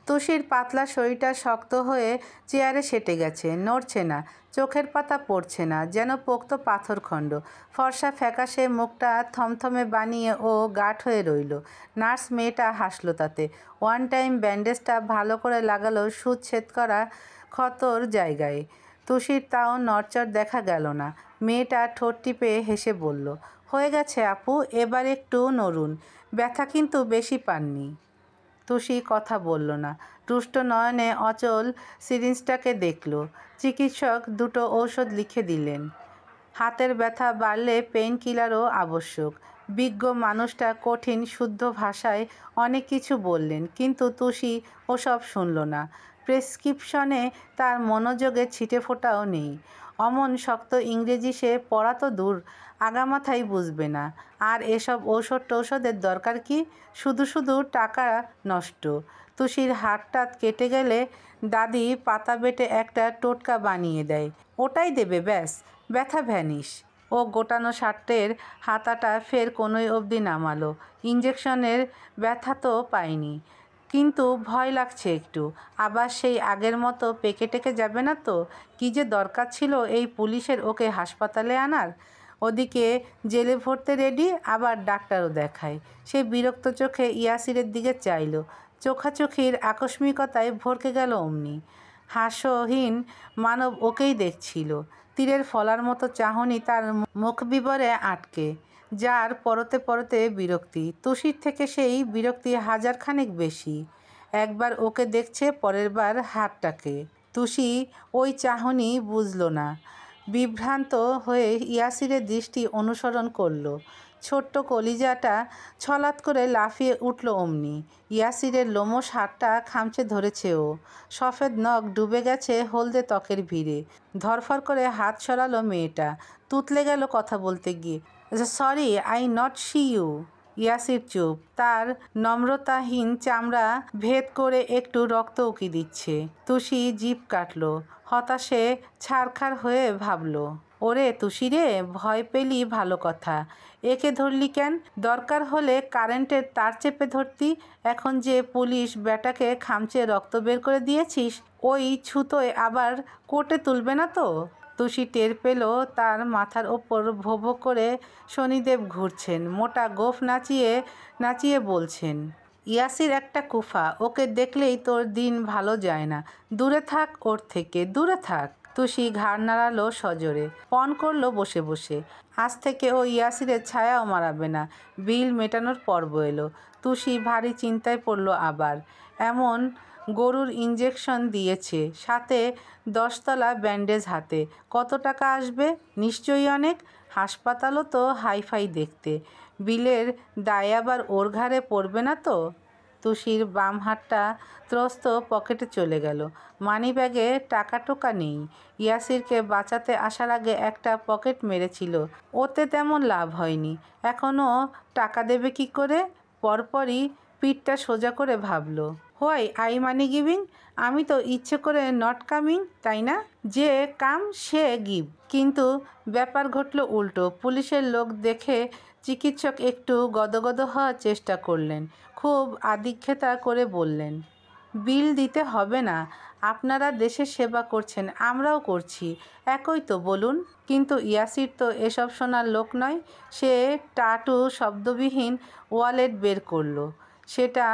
তুষির পাতলা শরীরটা শক্ত হয়ে চেয়ারে সেটে গেছে, নড়ছে না, চোখের পাতা পড়ছে না, যেন পোক্ত পাথরখণ্ড। ফর্সা ফ্যাকাশে মুখটা থমথমে বানিয়ে ও গাঢ় হয়ে রইল। নার্স মেয়েটা হাসল তাতে। ওয়ান টাইম ব্যান্ডেজটা ভালো করে লাগালো সুচ ছেদ করা ক্ষতর জায়গায়। তুষির তাও নড়চড় দেখা গেল না। মেয়েটা ঠোঁট টিপে হেসে বলল, হয়ে গেছে আপু, এবার একটু নড়ুন। ব্যথা কিন্তু বেশি পাননি। তুষি কথা বলল না, তুষ্ট নয়নে অচল সিরিঞ্জটাকে দেখল। চিকিৎসক দুটো ঔষধ লিখে দিলেন। হাতের ব্যথা বাড়লে পেইন কিলারও আবশ্যক। বিজ্ঞ মানুষটা কঠিন শুদ্ধ ভাষায় অনেক কিছু বললেন, কিন্তু তুষি ওসব শুনল না। প্রেসক্রিপশনে তার মনোযোগে ছিটেফোঁটাও নেই। অমন শক্ত ইংরেজি সে পড়া তো দূর, আগামাথাই বুঝবে না। আর এসব ঔষধের দরকার কি? শুধু শুধু টাকা নষ্ট। তুষির হাতটা কেটে গেলে দাদি পাতা বেটে একটা টোটকা বানিয়ে দেয়, ওটাই দেবে, ব্যাস, ব্যথা ভ্যানিশ। ও গোটানো শার্টের হাতাটা ফের কোনোই অবধি নামালো। ইঞ্জেকশনের ব্যথা তো পায়নি, কিন্তু ভয় লাগছে একটু। আবার সেই আগের মতো পেকে টেকে যাবে না তো? কী যে দরকার ছিল এই পুলিশের ওকে হাসপাতালে আনার। ওদিকে জেলে ভরতে রেডি, আবার ডাক্তারও দেখায়। সে বিরক্ত চোখে ইয়াসিরের দিকে চাইল। চোখাচোখির আকস্মিকতায় ভরকে গেল অমনি। হাস্যহীন মানব ওকেই দেখছিল। তীরের ফলার মতো চাহনি তার মুখ বিবরে আটকে, যার পরতে পরতে বিরক্তি। তুষির থেকে সেই বিরক্তি হাজারখানেক বেশি। একবার ওকে দেখছে, পরের বার হাতটাকে। তুষি ওই চাহনি বুঝল না। বিভ্রান্ত হয়ে ইয়াসিরের দৃষ্টি অনুসরণ করল। ছোট্ট কলিজাটা ছলাৎ করে লাফিয়ে উঠল অমনি। ইয়াসিরের লোমশ হাতটা খামচে ধরেছে ও। সফেদ নখ ডুবে গেছে হলদে ত্বকের ভিড়ে। ধরফর করে হাত সরালো মেয়েটা। তুতলে গেল কথা বলতে গিয়ে। Sorry, I not see you. Yasir চুপ। তার নম্রতাহীন চামড়া ভেদ করে একটু রক্ত উকি দিচ্ছে। তুষি জিভ কাটল। হতাশে ছারখার হয়ে ভাবল, ওরে তুষি রে, ভয় পেলি ভালো কথা, একে ধরলি কেন? দরকার হলে কারেন্টের তার চেপে ধরতি। এখন যে পুলিশ ব্যাটাকে খামচে রক্ত বের করে দিয়েছিস, ওই ছুতোয় আবার কোর্টে তুলবে না তো? তুষি টের পেল তার মাথার ওপর ভো ভো করে শনিদেব ঘুরছেন, মোটা গোঁফ নাচিয়ে নাচিয়ে বলছেন, ইয়াসির একটা কুফা, ওকে দেখলেই তোর দিন ভালো যায় না। দূরে থাক ওর থেকে, দূরে থাক। তুষি ঘাড় নাড়ালো সজোরে, পণ করলো বসে বসে। আজ থেকে ও ইয়াসিরের ছায়াও মারাবে না। বিল মেটানোর পর্ব এলো। তুষি ভারী চিন্তায় পড়ল আবার। এমন গরুর ইঞ্জেকশন দিয়েছে, সাথে 10 তলা ব্যান্ডেজ হাতে। কত টাকা আসবে? নিশ্চয়ই অনেক। হাসপাতালও তো হাইফাই দেখতে। বিলের দায় আবার ওর ঘাড়ে পড়বে না তো? তুষির বাম হাতটা ত্রস্ত পকেটে চলে গেল। মানিব্যাগে টাকা টোকা নেই। ইয়াসিরকে বাঁচাতে আসার আগে একটা পকেট মেরেছিল, ওতে তেমন লাভ হয়নি। এখনও টাকা দেবে কি করে? পরপরই পিঠটা সোজা করে ভাবল, হোয়াই আই মানি গিভিং? আমি তো ইচ্ছে করে নট কামিং, তাই না? যে কাম সে গিভ। কিন্তু ব্যাপার ঘটল উল্টো। পুলিশের লোক দেখে চিকিৎসক একটু গদগদ হওয়ার চেষ্টা করলেন। খুব আদিক্ষেতা করে বললেন, বিল দিতে হবে না, আপনারা দেশের সেবা করছেন, আমরাও করছি, একই তো বলুন। কিন্তু ইয়াসির তো এসব শোনার লোক নয়। সে টাটু শব্দবিহীন ওয়ালেট বের করলো। সেটা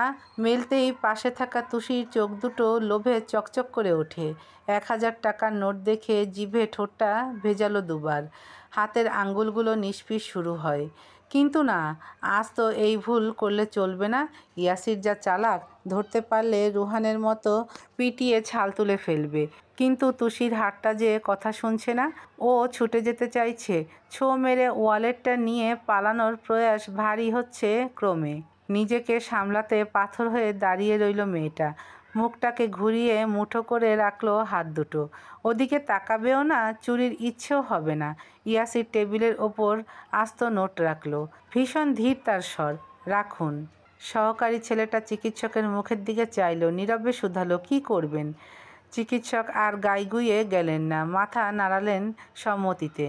মেলতেই পাশে থাকা তুষির চোখ দুটো লোভে চকচক করে ওঠে। 1000 টাকার নোট দেখে জিভে ঠোঁটটা ভেজালো দুবার। হাতের আঙ্গুলগুলো নিষ্পিস শুরু হয়। কিন্তু না, আজ তো এই ভুল করলে চলবে না। ইয়াসির যা চালাক, ধরতে পারলে রুহানের মতো পিটিয়ে ছাল তুলে ফেলবে। কিন্তু তুষির হাতটা যে কথা শুনছে না। ও ছুটে যেতে চাইছে। ছো মেরে ওয়ালেটটা নিয়ে পালানোর প্রয়াস ভারী হচ্ছে ক্রমে। নিজেকে সামলাতে পাথর হয়ে দাঁড়িয়ে রইল মেয়েটা। মুখটাকে ঘুরিয়ে মুঠো করে রাখলো হাত দুটো। ওদিকে তাকাবেও না, চুরির ইচ্ছেও হবে না। ইয়াসির টেবিলের ওপর আস্ত নোট রাখলো। ভীষণ ধীর তার স্বর, রাখুন। সহকারী ছেলেটা চিকিৎসকের মুখের দিকে চাইল, নীরবে শুধালো, কী করবেন? চিকিৎসক আর গাইগুইয়ে গেলেন না, মাথা নাড়ালেন সম্মতিতে।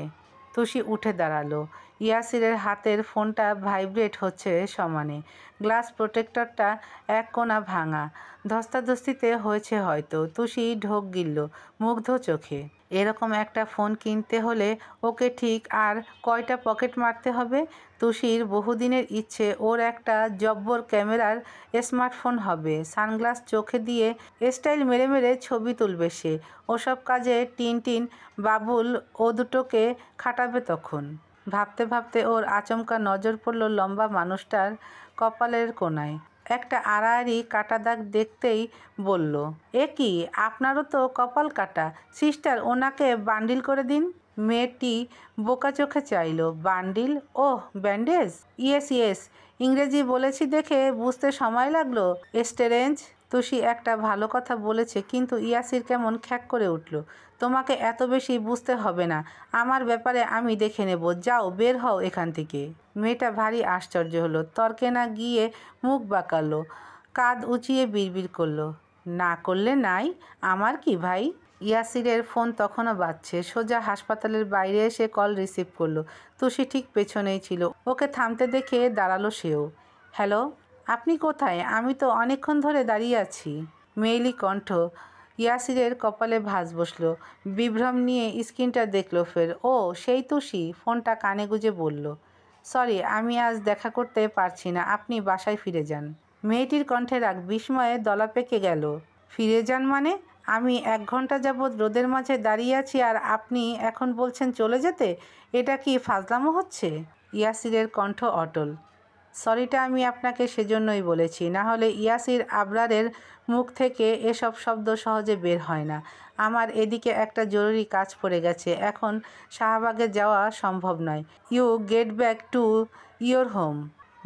তুষি উঠে দাঁড়ালো। ইয়াসিরের হাতের ফোনটা ভাইব্রেট হচ্ছে সমানে। গ্লাস প্রোটেক্টরটা এক কোণা ভাঙা। ধস্তাধস্তিতে হয়েছে হয়তো। তুষি ঢোক গিলল মুগ্ধ চোখে। এরকম একটা ফোন কিনতে হলে ওকে ঠিক আর কয়টা পকেট মারতে হবে? তুষির বহুদিনের ইচ্ছে ওর একটা জব্বর ক্যামেরার স্মার্টফোন হবে। সানগ্লাস চোখে দিয়ে স্টাইল মেরে মেরে ছবি তুলবে সে। ওসব কাজে টিনটিন বাবুল ও দুটোকে খাটাবে তখন। ভাবতে ভাবতে ওর আচমকা নজর পড়ল লম্বা মানুষটার কপালের কোণায়। একটা আড়াআড়ি কাটা দাগ দেখতেই বলল, এ কি, আপনারও তো কপাল কাটা। সিস্টার, ওনাকে বান্ডিল করে দিন। মেয়েটি বোকা চোখে চাইল। বান্ডিল? ওহ, ব্যান্ডেজ। ইয়েস ইয়েস, ইংরেজি বলেছি দেখে বুঝতে সময় লাগলো। স্টেরেঞ্জ। তুষি একটা ভালো কথা বলেছে, কিন্তু ইয়াসির কেমন খ্যাক করে উঠল। তোমাকে এত বেশি বুঝতে হবে না, আমার ব্যাপারে আমি দেখে নেব। যাও, বের হও এখান থেকে। মেয়েটা ভারী আশ্চর্য হলো। তর্কে না গিয়ে মুখ বাঁকালো, কাঁধ উঁচিয়ে বিড়বিড় করলো, না করলে নাই, আমার কি ভাই। ইয়াসিরের ফোন তখনও বাজছে। সোজা হাসপাতালের বাইরে এসে কল রিসিভ করলো। তুষি ঠিক পেছনেই ছিল। ওকে থামতে দেখে দাঁড়ালো সেও। হ্যালো, আপনি কোথায়? আমি তো অনেকক্ষণ ধরে দাঁড়িয়ে আছি। মেয়েলি কণ্ঠ। ইয়াসিরের কপালে ভাঁজ বসল। বিভ্রম নিয়ে স্ক্রিনটা দেখলো ফের। ও, সেই তুষি। ফোনটা কানে গুঁজে বলল, সরি, আমি আজ দেখা করতে পারছি না, আপনি বাসায় ফিরে যান। মেয়েটির কণ্ঠে রাগ বিস্ময়ে দলা পেকে গেল। ফিরে যান মানে? আমি 1 ঘন্টা যাবৎ রোদের মাঝে দাঁড়িয়ে আছি আর আপনি এখন বলছেন চলে যেতে? এটা কি ফাজলামো হচ্ছে? ইয়াসিরের কণ্ঠ অটল। সরিটা আমি আপনাকে সেজন্যই বলেছি, না হলে ইয়াসির আবরারের মুখ থেকে এসব শব্দ সহজে বের হয় না। আমার এদিকে একটা জরুরি কাজ পড়ে গেছে, এখন শাহবাগে যাওয়া সম্ভব নয়। You get back to your home.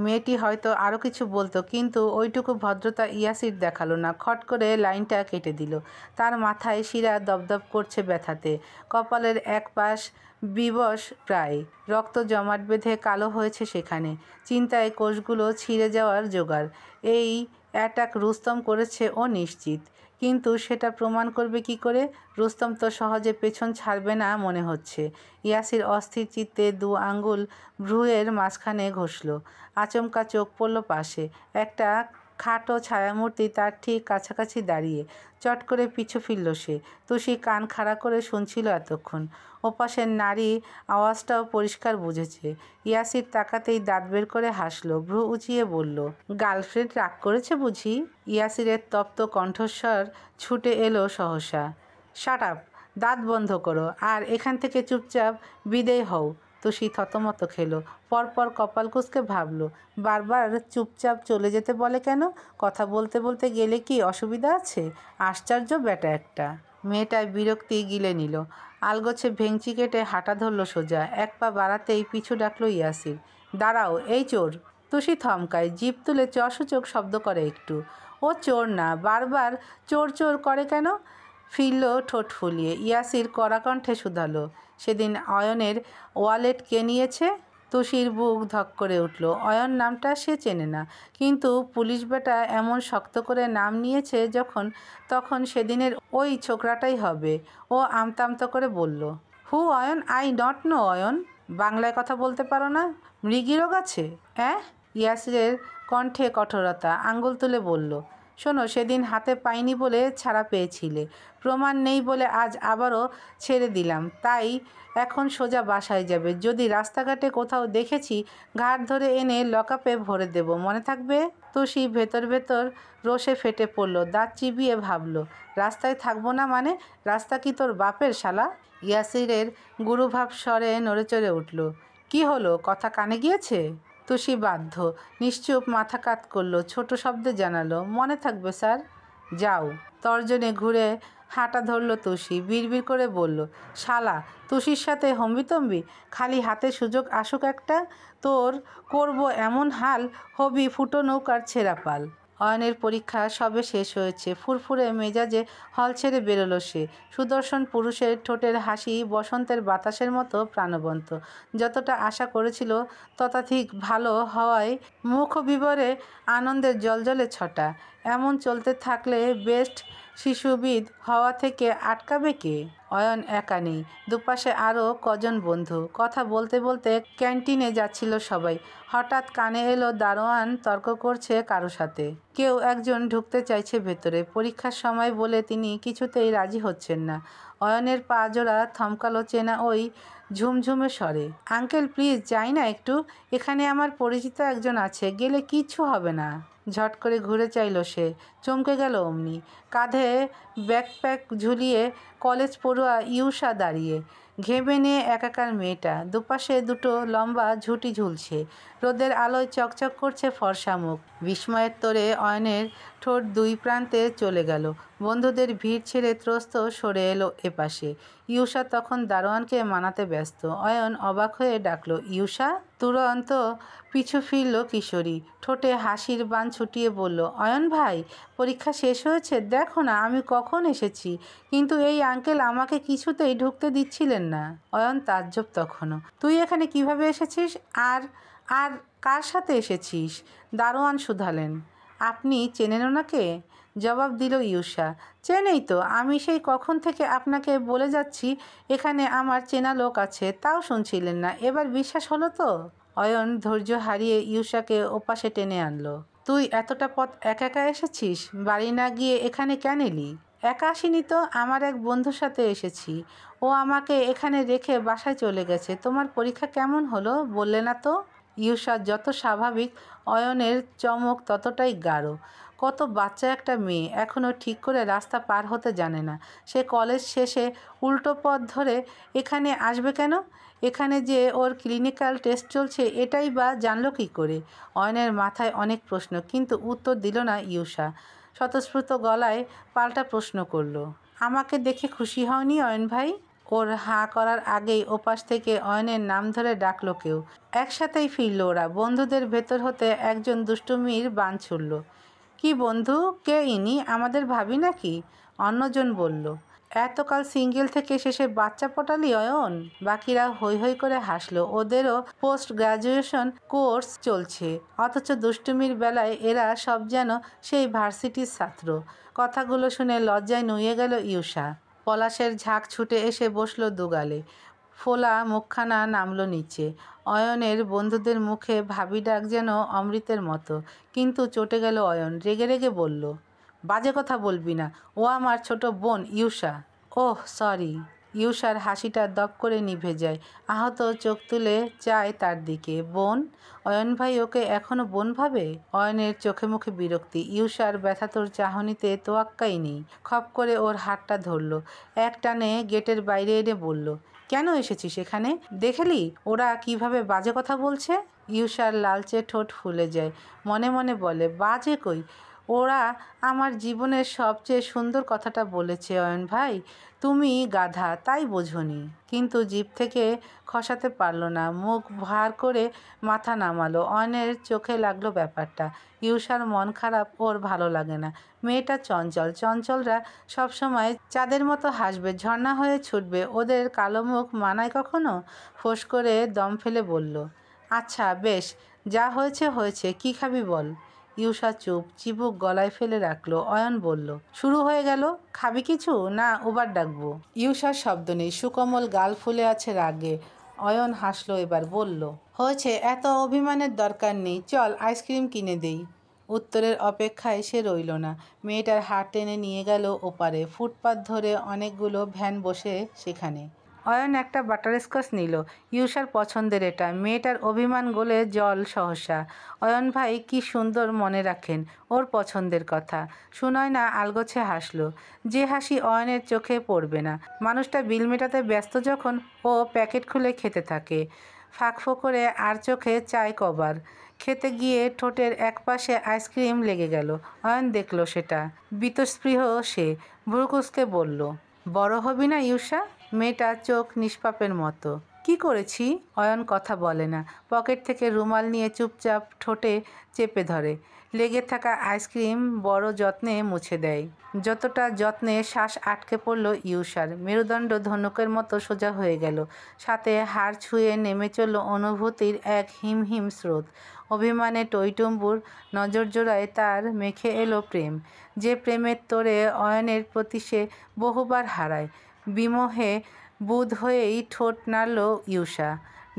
মেয়েটি হয়তো আরও কিছু বলতো, কিন্তু ওইটুকু ভদ্রতা ইয়াসির দেখালো না। খট করে লাইনটা কেটে দিল। তার মাথায় শিরা দপদপ করছে ব্যথাতে। কপালের এক পাশ বিবশ প্রায়। রক্ত জমাট বেঁধে কালো হয়েছে সেখানে। চিন্তায় কোষগুলো ছিঁড়ে যাওয়ার জোগাড়। এই অ্যাটাক রুস্তম করেছে ও নিশ্চিত। কিন্তু সেটা প্রমাণ করবে কি করে? রুস্তম তো সহজে পেছন ছাড়বে না মনে হচ্ছে। ইয়াসির অস্থির চিত্তে 2 আঙ্গুল ভ্রুয়ের মাঝখানে ঘষল। আচমকা চোখ পড়ল পাশে। একটা খাটো ছায়ামূর্তি তার ঠিক কাছাকাছি দাঁড়িয়ে। চট করে পিছু ফিরল সে। তুষি কান খাড়া করে শুনছিল এতক্ষণ। ওপাশের নারী আওয়াজটাও পরিষ্কার বুঝেছে। ইয়াসির তাকাতেই দাঁত বের করে হাসল, ভ্রু উঁচিয়ে বলল, গার্লফ্রেন্ড রাগ করেছে বুঝি? ইয়াসিরের তপ্ত কণ্ঠস্বর ছুটে এলো সহসা। শাট আপ, দাঁত বন্ধ করো আর এখান থেকে চুপচাপ বিদেয় হও। তুষি থতমত খেলো। পরপর কপাল কুঁচকে ভাবল, বারবার চুপচাপ চলে যেতে বলে কেন? কথা বলতে বলতে গেলে কি অসুবিধা আছে? আশ্চর্য ব্যাটা একটা। মেয়েটা বিরক্তি গিলে নিল। আলগোছে ভেংচি কেটে হাঁটা ধরল সোজা। 1 পা বাড়াতেই পিছু ডাকলো ইয়াসির। দাঁড়াও, এই চোর। তুষি থমকায়, জিভ তুলে চসূচক শব্দ করে একটু। ও চোর না, বারবার চোর চোর করে কেন? ফিরল ঠোঁট ফুলিয়ে। ইয়াসির কড়া কণ্ঠে শুধালো, সেদিন অয়নের ওয়ালেট কে নিয়েছে? তুষির বুক ধক করে উঠল। অয়ন নামটা সে চেনে না, কিন্তু পুলিশ বেটা এমন শক্ত করে নাম নিয়েছে যখন তখন সেদিনের ওই ছোকরাটাই হবে। ও আমতা করে বলল, who Ayan? I not know Ayan. বাংলায় কথা বলতে পারো না? মৃগী রোগ আছে? অ্যাঁ? ইয়াসিরের কণ্ঠে কঠোরতা। আঙ্গুল তুলে বলল, শোনো, সেদিন হাতে পাইনি বলে ছাড়া পেয়েছিলে, প্রমাণ নেই বলে আজ আবারও ছেড়ে দিলাম, তাই এখন সোজা বাসায় যাবে। যদি রাস্তাঘাটে কোথাও দেখেছি, ঘাট ধরে এনে লকআপে ভরে দেব, মনে থাকবে? তুষি ভেতর ভেতর রোষে ফেটে পড়ল। দাঁত চিবিয়ে ভাবল, রাস্তায় থাকবো না মানে? রাস্তা কি তোর বাপের শালা? ইয়াসিরের গুরুভাব স্বরে নড়েচড়ে উঠল। কি হলো, কথা কানে গিয়েছে? তুষি বাধ্য, নিশ্চুপ মাথা কাত করলো। ছোট শব্দে জানালো, মনে থাকবে স্যার। যাও। তর্জনে ঘুরে হাঁটা ধরল তুষি। বিড়বিড় করে বলল, শালা, তুষির সাথে হম্বিতম্বি? খালি হাতে সুযোগ আসুক একটা, তোর করব এমন হাল, হবি ফুটো নৌকার ছেঁড়া পাল। অয়নের পরীক্ষা সবে শেষ হয়েছে। ফুরফুরে মেজাজে হল ছেড়ে বেরোলো সে। সুদর্শন পুরুষের ঠোঁটের হাসি বসন্তের বাতাসের মতো প্রাণবন্ত। যতটা আশা করেছিল ততাধিক ভালো হওয়ায় মুখ বিবরে আনন্দের জ্বলজ্বলে ছটা। এমন চলতে থাকলে বেস্ট শিশুবিদ হওয়া থেকে আটকাবে কে? অয়ন একা নেই, দুপাশে আরও কজন বন্ধু। কথা বলতে বলতে ক্যান্টিনে যাচ্ছিল সবাই। হঠাৎ কানে এলো দারোয়ান তর্ক করছে কারো সাথে। কেউ একজন ঢুকতে চাইছে ভেতরে, পরীক্ষার সময় বলে তিনি কিছুতেই রাজি হচ্ছেন না। অয়নের পা জোড়া থমকালো চেনা ওই ঝুমঝুমে স্বরে। আঙ্কেল প্লিজ যাই না একটু, এখানে আমার পরিচিত একজন আছে, গেলে কিচ্ছু হবে না। ঝট করে ঘুরে চাইল সে, চমকে গেল অমনি। কাঁধে ব্যাকপ্যাক ঝুলিয়ে কলেজ পড়ুয়া ইউষা দাঁড়িয়ে, ঘেমে নিয়ে একাকার মেয়েটা। দুপাশে দুটো লম্বা ঝুঁটি ঝুলছে, রোদের আলোয় চকচক করছে ফর্সা মুখ। বিস্ময়ের তোড়ে অয়নের ঠোঁট দুই প্রান্তে চলে গেল। বন্ধুদের ভিড় ছেড়ে ত্রস্ত সরে এলো এপাশে। ইউষা তখন দারোয়ানকে মানাতে ব্যস্ত। অয়ন অবাক হয়ে ডাকল, ইউষা। তুরন্ত পিছু ফিরল কিশোরী, ঠোঁটে হাসির বান ছুটিয়ে বলল, অয়ন ভাই, পরীক্ষা শেষ হয়েছে? দেখো না আমি কখন এসেছি, কিন্তু এই আঙ্কেল আমাকে কিছুতেই ঢুকতে দিচ্ছিলেন না। অয়ন তাজ্জব তখনও। তুই এখানে কিভাবে এসেছিস? আর আর কার সাথে এসেছিস? দারোয়ান শুধালেন। আপনি চেনেন ওনাকে? জবাব দিল ইউষা। চেনেই তো, আমি সেই কখন থেকে আপনাকে বলে যাচ্ছি এখানে আমার চেনা লোক আছে, তাও শুনছিলেন না। এবার বিশ্বাস হলো তো? অয়ন ধৈর্য হারিয়ে ইউষাকে ওপাশে টেনে আনলো। তুই এতটা পথ একা একা এসেছিস? বাড়ি না গিয়ে এখানে কেন এলি? একা আসিনি তো, আমার এক বন্ধুর সাথে এসেছি। ও আমাকে এখানে রেখে বাসায় চলে গেছে। তোমার পরীক্ষা কেমন হলো বললে না তো? ইউষা যত স্বাভাবিক, অয়নের চমক ততটাই গাঢ়। কত বাচ্চা একটা মেয়ে, এখনও ঠিক করে রাস্তা পার হতে জানে না। সে কলেজ শেষে উল্টো পথ ধরে এখানে আসবে কেন? এখানে যে ওর ক্লিনিক্যাল টেস্ট চলছে এটাই বা জানলো কী করে? অয়নের মাথায় অনেক প্রশ্ন, কিন্তু উত্তর দিল না ইউষা। স্বতঃস্ফূর্ত গলায় পাল্টা প্রশ্ন করল, আমাকে দেখে খুশি হওনি অয়ন ভাই? ওর হাঁ করার আগেই ওপাশ থেকে অয়নের নাম ধরে ডাকলো কেউ। একসাথেই ফিরল ওরা। বন্ধুদের ভেতর হতে একজন দুষ্টুমির বান ছুড়ল, কি বন্ধু, কে ইনি? আমাদের ভাবি নাকি? অন্যজন বলল, এতকাল সিঙ্গেল থেকে শেষে বাচ্চা পটালি অয়ন? বাকিরা হৈ হৈ করে হাসলো। ওদেরও পোস্ট গ্র্যাজুয়েশন কোর্স চলছে, অথচ দুষ্টুমির বেলায় এরা সব যেন সেই ভার্সিটির ছাত্র। কথাগুলো শুনে লজ্জায় নুয়ে গেল ইউষা। পলাশের ঝাঁক ছুটে এসে বসল দুগালে, ফোলা মুখখানা নামলো নিচে। অয়নের বন্ধুদের মুখে ভাবি ডাক যেন অমৃতের মতো, কিন্তু চটে গেল অয়ন। রেগে রেগে বলল, বাজে কথা বলবি না, ও আমার ছোট বোন ইউষা। Oh sorry. ইউষার হাসিটা দপ করে নিভে যায়। আহত চোখ তুলে চায় তার দিকে। বোন? অয়ন ভাই ওকে এখনও বোন ভাবে? অয়নের চোখে মুখে বিরক্তি। ইউষার ব্যথাতর চাহনিতে তোয়াক্কাই নেই। খপ করে ওর হাতটা ধরল, এক টানে গেটের বাইরে এনে বলল, কেন এসেছিস এখানে? দেখলি ওরা কিভাবে বাজে কথা বলছে? ইউষার লালচে ঠোঁট ফুলে যায়। মনে মনে বলে, বাজে কই, ওরা আমার জীবনের সবচেয়ে সুন্দর কথাটা বলেছে অয়ন ভাই। তুমি গাধা, তাই বোঝনি। কিন্তু জিভ থেকে খসাতে পারল না। মুখ ভার করে মাথা নামালো। অয়নের চোখে লাগলো ব্যাপারটা। ইউষার মন খারাপ, ওর ভালো লাগে না। মেয়েটা চঞ্চল, চঞ্চলরা সবসময় চাঁদের মতো হাসবে, ঝর্ণা হয়ে ছুটবে। ওদের কালো মুখ মানায় কখনো? ফোঁস করে দম ফেলে বলল, আচ্ছা বেশ, যা হয়েছে হয়েছে, কী খাবি বল? ইউষা চুপ, চিবুক গলায় ফেলে রাখলো। অয়ন বলল, শুরু হয়ে গেল, খাবি কিছু? না উবার ডাকবো? ইউষার শব্দ নেই, সুকোমল গাল ফুলে আছে রাগে। অয়ন হাসলো এবার, বলল, হয়েছে, এত অভিমানের দরকার নেই, চল আইসক্রিম কিনে দেই। উত্তরের অপেক্ষায় সে রইল না। মেয়েটার হাত টেনে নিয়ে গেল ওপারে। ফুটপাত ধরে অনেকগুলো ভ্যান বসে সেখানে। অয়ন একটা বাটারস্কচ নিল। ইউষার পছন্দের এটা। মেয়েটার অভিমান গলে জল সহসা। অয়ন ভাই কি সুন্দর মনে রাখেন ওর পছন্দের কথা। সুনয়না আলগোছে হাসলো, যে হাসি অয়নের চোখে পড়বে না। মানুষটা বিল মেটাতে ব্যস্ত যখন ও প্যাকেট খুলে খেতে থাকে, ফাঁক করে আর চোখে চায় কবার। খেতে গিয়ে ঠোঁটের একপাশে আইসক্রিম লেগে গেল। অয়ন দেখল সেটা। বীতস্পৃহ সে ভ্রু কুঁচকে বলল, বড় হবি না ইউষা? মেয়েটা চোখ নিষ্পাপের মতো। কি করেছি? অয়ন কথা বলে না। পকেট থেকে রুমাল নিয়ে চুপচাপ ঠোঁটে চেপে ধরে। লেগে থাকা আইসক্রিম বড় যত্নে মুছে দেয়। যতটা যত্নে শ্বাস আটকে পড়ল ইউষার। মেরুদণ্ড ধনুকের মতো সোজা হয়ে গেল। সাথে হাড় ছুঁয়ে নেমে চলল অনুভূতির এক হিমহিম স্রোত। অভিমানে টইটুম্বুর নজর জোড়ায় তার মেখে এলো প্রেম, যে প্রেমের তোড়ে অয়নের প্রতি সে বহুবার হারায়। বিমোহে বুঁদ হয়েই ঠোঁট নাড়ল ইউষা।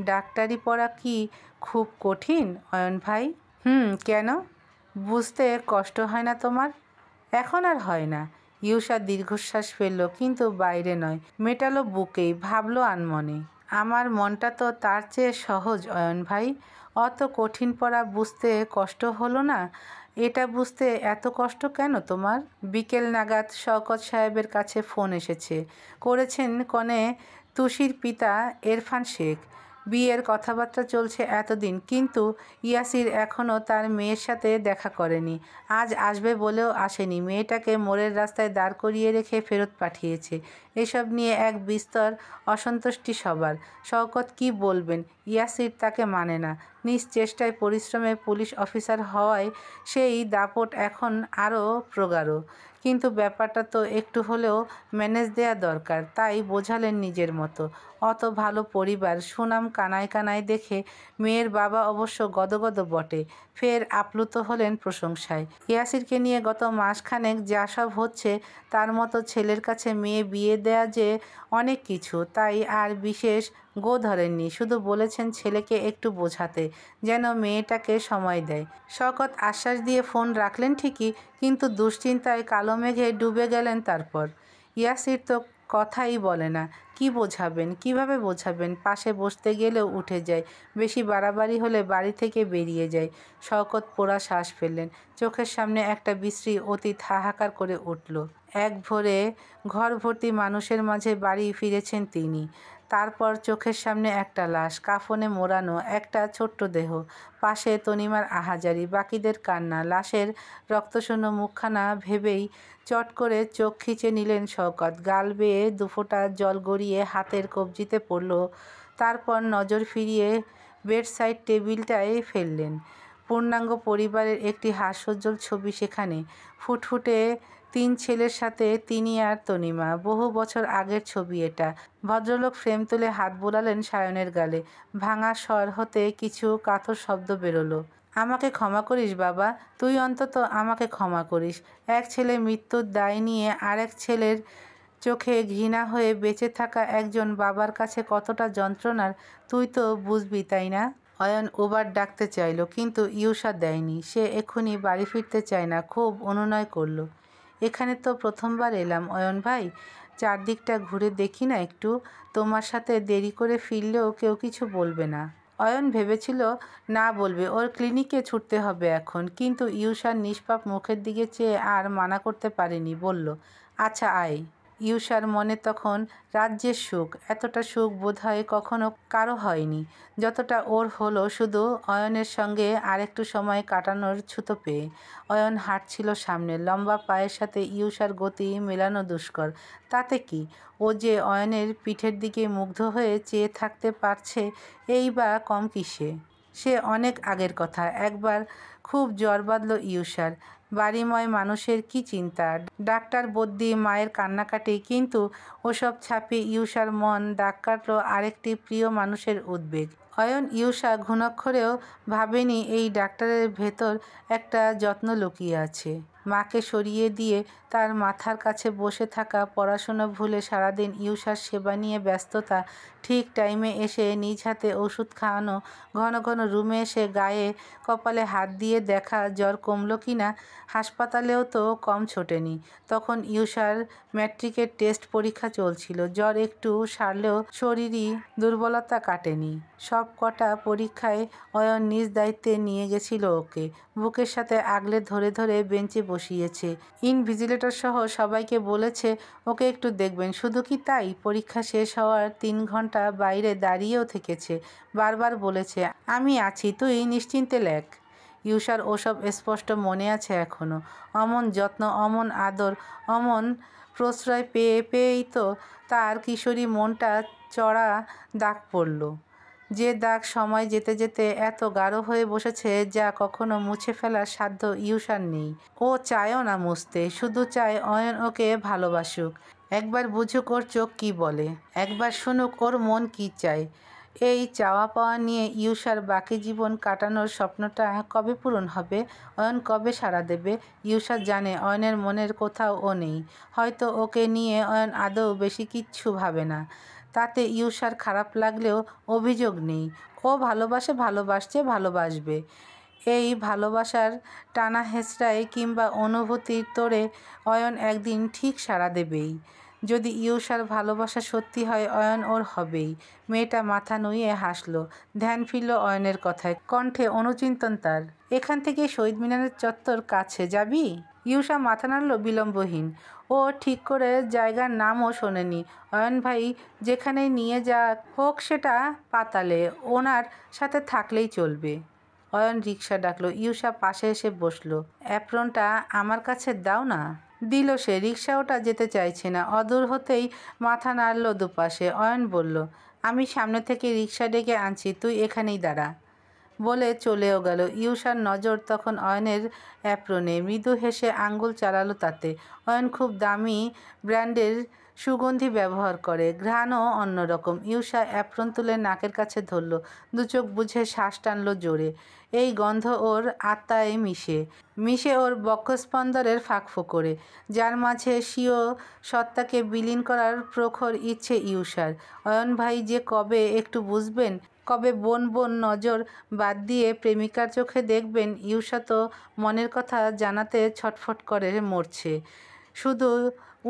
ডাক্তারি পড়া কি খুব কঠিন অয়ন ভাই? কেন? বুঝতে কষ্ট হয় না তোমার? এখন আর হয় না। ইউষা দীর্ঘশ্বাস ফেলল, কিন্তু বাইরে নয়, মেটালো বুকেই। ভাবল আনমনে, আমার মনটা তো তার চেয়ে সহজ অয়ন ভাই। অত কঠিন পড়া বুঝতে কষ্ট হলো না? এটা বুঝতে এত কষ্ট কেন তোমার? বিকেল নাগাদ শওকত সাহেবের কাছে ফোন এসেছে। করেছেন কনে তুষির পিতা এরফান শেখ। বিয়ের কথাবার্তা চলছে এতদিন, কিন্তু ইয়াসির এখনও তার মেয়ের সাথে দেখা করেনি। আজ আসবে বলেও আসেনি। মেয়েটাকে মোড়ের রাস্তায় দাঁড় করিয়ে রেখে ফেরত পাঠিয়েছে। এসব নিয়ে এক বিস্তর অসন্তুষ্টি সবার। শওকত কি বলবেন? ইয়াসির তাকে মানে না। নিজ চেষ্টায় পরিশ্রমে পুলিশ অফিসার হওয়ায় সেই দাপট এখন আরও প্রগাঢ়। কিন্তু ব্যাপারটা তো একটু হলেও ম্যানেজ দেয়া দরকার। তাই বোঝালেন নিজের মতো। অত ভালো পরিবার, সুনাম কানায় কানায় দেখে মেয়ের বাবা অবশ্য গদগদ বটে। ফের আপ্লুত হলেন প্রশংসায়। ইয়াসিরকে নিয়ে গত মাসখানেক যা সব হচ্ছে, তার মতো ছেলের কাছে মেয়ে বিয়ে দেয়া যে অনেক কিছু। তাই আর বিশেষ গো ধরেননি। শুধু বলেছেন ছেলেকে একটু বোঝাতে, যেন মেয়েটাকে সময় দেয়। শওকত আশ্বাস দিয়ে ফোন রাখলেন ঠিকই, কিন্তু দুশ্চিন্তায় কালো মেঘে ডুবে গেলেন তারপর। ইয়াসির তো কথাই বলে না। কি বোঝাবেন? কিভাবে বোঝাবেন? পাশে বসতে গেলেও উঠে যায়। বেশি বাড়াবাড়ি হলে বাড়ি থেকে বেরিয়ে যায়। শওকত পোড়া শ্বাস ফেললেন। চোখের সামনে একটা বিশ্রী অতীত হাহাকার করে উঠল। এক ভোরে ঘর ভর্তি মানুষের মাঝে বাড়ি ফিরেছেন তিনি। তারপর চোখের সামনে একটা লাশ, কাফনে মোড়ানো একটা ছোট্ট দেহ। পাশে তনিমার আহাজারি, বাকিদের কান্না। লাশের রক্তশূন্য মুখখানা ভেবেই চট করে চোখ খিচে নিলেন শওকত। গাল বেয়ে দুফোঁটা জল গড়িয়ে হাতের কবজিতে পড়ল। তারপর নজর ফিরিয়ে বেডসাইড টেবিলটায় ফেললেন। পূর্ণাঙ্গ পরিবারের একটি হাস্যোজ্জ্বল ছবি সেখানে। ফুটফুটে 3 ছেলের সাথে তিনি আর তনিমা। বহু বছর আগের ছবি এটা। ভদ্রলোক ফ্রেম তুলে হাত বোলালেন সায়নের গালে। ভাঙা স্বর হতে কিছু কাতর শব্দ বেরোলো। আমাকে ক্ষমা করিস বাবা, তুই অন্তত আমাকে ক্ষমা করিস। এক ছেলে মৃত্যুর দায় নিয়ে আরেক ছেলের চোখে ঘৃণা হয়ে বেঁচে থাকা একজন বাবার কাছে কতটা যন্ত্রণার তুই তো বুঝবি, তাই না? অয়ন উবার ডাকতে চাইল, কিন্তু ইউষা দেয়নি। সে এক্ষুনি বাড়ি ফিরতে চায় না। খুব অনুনয় করল। এখানে তো প্রথমবার এলাম অয়ন ভাই, চারদিকটা ঘুরে দেখি না একটু? তোমার সাথে দেরি করে ফিরলেও কেউ কিছু বলবে না। অয়ন ভেবেছিল না বলবে, ওর ক্লিনিকে ছুটতে হবে এখন। কিন্তু ইউষার নিষ্পাপ মুখের দিকে চেয়ে আর মানা করতে পারেনি। বলল, আচ্ছা আয়। ইউষার মনে তখন রাজ্যের সুখ। এতটা সুখ বোধহয় কখনো কারো হয়নি যতটা ওর হলো শুধু অয়নের সঙ্গে আরেকটু সময় কাটানোর ছুতো পেয়ে। অয়ন হাঁটছিল সামনে, লম্বা পায়ের সাথে ইউষার গতি মেলানো দুষ্কর। তাতে কি? ও যে অয়নের পিঠের দিকে মুগ্ধ হয়ে চেয়ে থাকতে পারছে, এই বা কম কিসে? সে অনেক আগের কথা। একবার খুব জ্বর বাঁধল ইউষার। বাড়িময় মানুষের কি চিন্তা, ডাক্তার বদ্যি, মায়ের কান্নাকাটি। কিন্তু ওসব ছাপিয়ে ইউষার মন দাগ কাটল আরেকটি প্রিয় মানুষের উদ্বেগ। অয়ন ইউষা ঘুণাক্ষরেও ভাবেনি এই ডাক্তারের ভেতর একটা যত্ন লুকিয়ে আছে। মাকে সরিয়ে দিয়ে তার মাথার কাছে বসে থাকা, পড়াশুনো ভুলে সারাদিন ইউষার সেবা নিয়ে ব্যস্ততা, ঠিক টাইমে এসে নিজ হাতে ওষুধ খাওয়ানো, ঘন ঘন রুমে এসে গায়ে কপালে হাত দিয়ে দেখা জ্বর কমল কি না। হাসপাতালেও তো কম ছোটেনি। তখন ইউষার ম্যাট্রিকের টেস্ট পরীক্ষা চলছিল। জ্বর একটু সারলেও শরীরই দুর্বলতা কাটেনি। সব কটা পরীক্ষায় অয়ন নিজ দায়িত্বে নিয়ে গেছিল ওকে। বুকের সাথে আগলে ধরে ধরে বেঞ্চে বসিয়েছে। ইনভিজিলেটর সহ সবাইকে বলেছে ওকে একটু দেখবেন। শুধু কি তাই, পরীক্ষা শেষ হওয়ার 3 ঘন্টা বাইরে দাঁড়িয়েও থেকেছে। বারবার বলেছে, আমি আছি, তুই নিশ্চিন্তে লেখ। ইউষার ওসব স্পষ্ট মনে আছে এখনও। অমন যত্ন, অমন আদর, অমন প্রশ্রয় পেয়ে পেয়েই তো তার কিশোরী মনটা চড়া দাগ পড়ল। যে দাগ সময় যেতে যেতে এত গাঢ় হয়ে বসেছে, যা কখনো মুছে ফেলার সাধ্য ইউষার নেই। ও চায়ও না মুছতে, শুধু চায় অয়ন ওকে ভালোবাসুক। একবার বুঝুক ওর চোখ কী বলে, একবার শুনুক ওর মন কী চায়। এই চাওয়া পাওয়া নিয়ে ইউষার বাকি জীবন কাটানোর স্বপ্নটা কবে পূরণ হবে? অয়ন কবে সাড়া দেবে? ইউষা জানে অয়নের মনের কোথাও ও নেই। হয়তো ওকে নিয়ে অয়ন আদৌ বেশি কিচ্ছু ভাবে না। তাতে ইউষার খারাপ লাগলেও অভিযোগ নেই। ও ভালোবাসে, ভালোবাসছে, ভালোবাসবে। এই ভালোবাসার টানা হেঁচড়ায় কিংবা অনুভূতির তোড়ে অয়ন একদিন ঠিক সাড়া দেবেই। যদি ইউষার ভালোবাসা সত্যি হয় অয়ন ওর হবেই। মেয়েটা মাথা নুইয়ে হাসল। ধ্যান ফিরল অয়নের কথায়, কণ্ঠে অনুচিন্তন তার। এখান থেকে শহীদ মিনারের চত্বর কাছে, যাবি? ইউষা মাথা নাড়ল বিলম্বহীন। ও ঠিক করে জায়গার নামও শোনেনি। অয়ন ভাই যেখানেই নিয়ে যাক, হোক সেটা পাতালে, ওনার সাথে থাকলেই চলবে। অয়ন রিকশা ডাকলো। ইউষা পাশে এসে বসলো। অ্যাপ্রনটা আমার কাছে দাও না। দিল সে। রিকশা ওটা যেতে চাইছে না। অদূর হতেই মাথা নাড়ল দুপাশে। অয়ন বলল, আমি সামনে থেকে রিকশা ডেকে আনছি, তুই এখানেই দাঁড়া। বলে চলেও গেল। ইউষার নজর তখন অয়নের অ্যাপ্রনে। মৃদু হেসে আঙ্গুল চালালো তাতে। অয়ন খুব দামি ব্র্যান্ডের সুগন্ধি ব্যবহার করে, ঘ্রাণও অন্যরকম। ইউষা অ্যাপ্রন তুলে নাকের কাছে ধরল, দুচোখ বুঝে শ্বাস টানল জোরে। এই গন্ধ ওর আত্মায় মিশে ওর বক্ষস্পন্দরের ফাঁকফোকরে, যার মাঝে স্বীয় সত্তাকে বিলীন করার প্রখর ইচ্ছে ইউষার। অয়ন ভাই যে কবে একটু বুঝবেন, কবে বোন বোন নজর বাদ দিয়ে প্রেমিকার চোখে দেখবেন। ইউষা তো মনের কথা জানাতে ছটফট করে মরছে। শুধু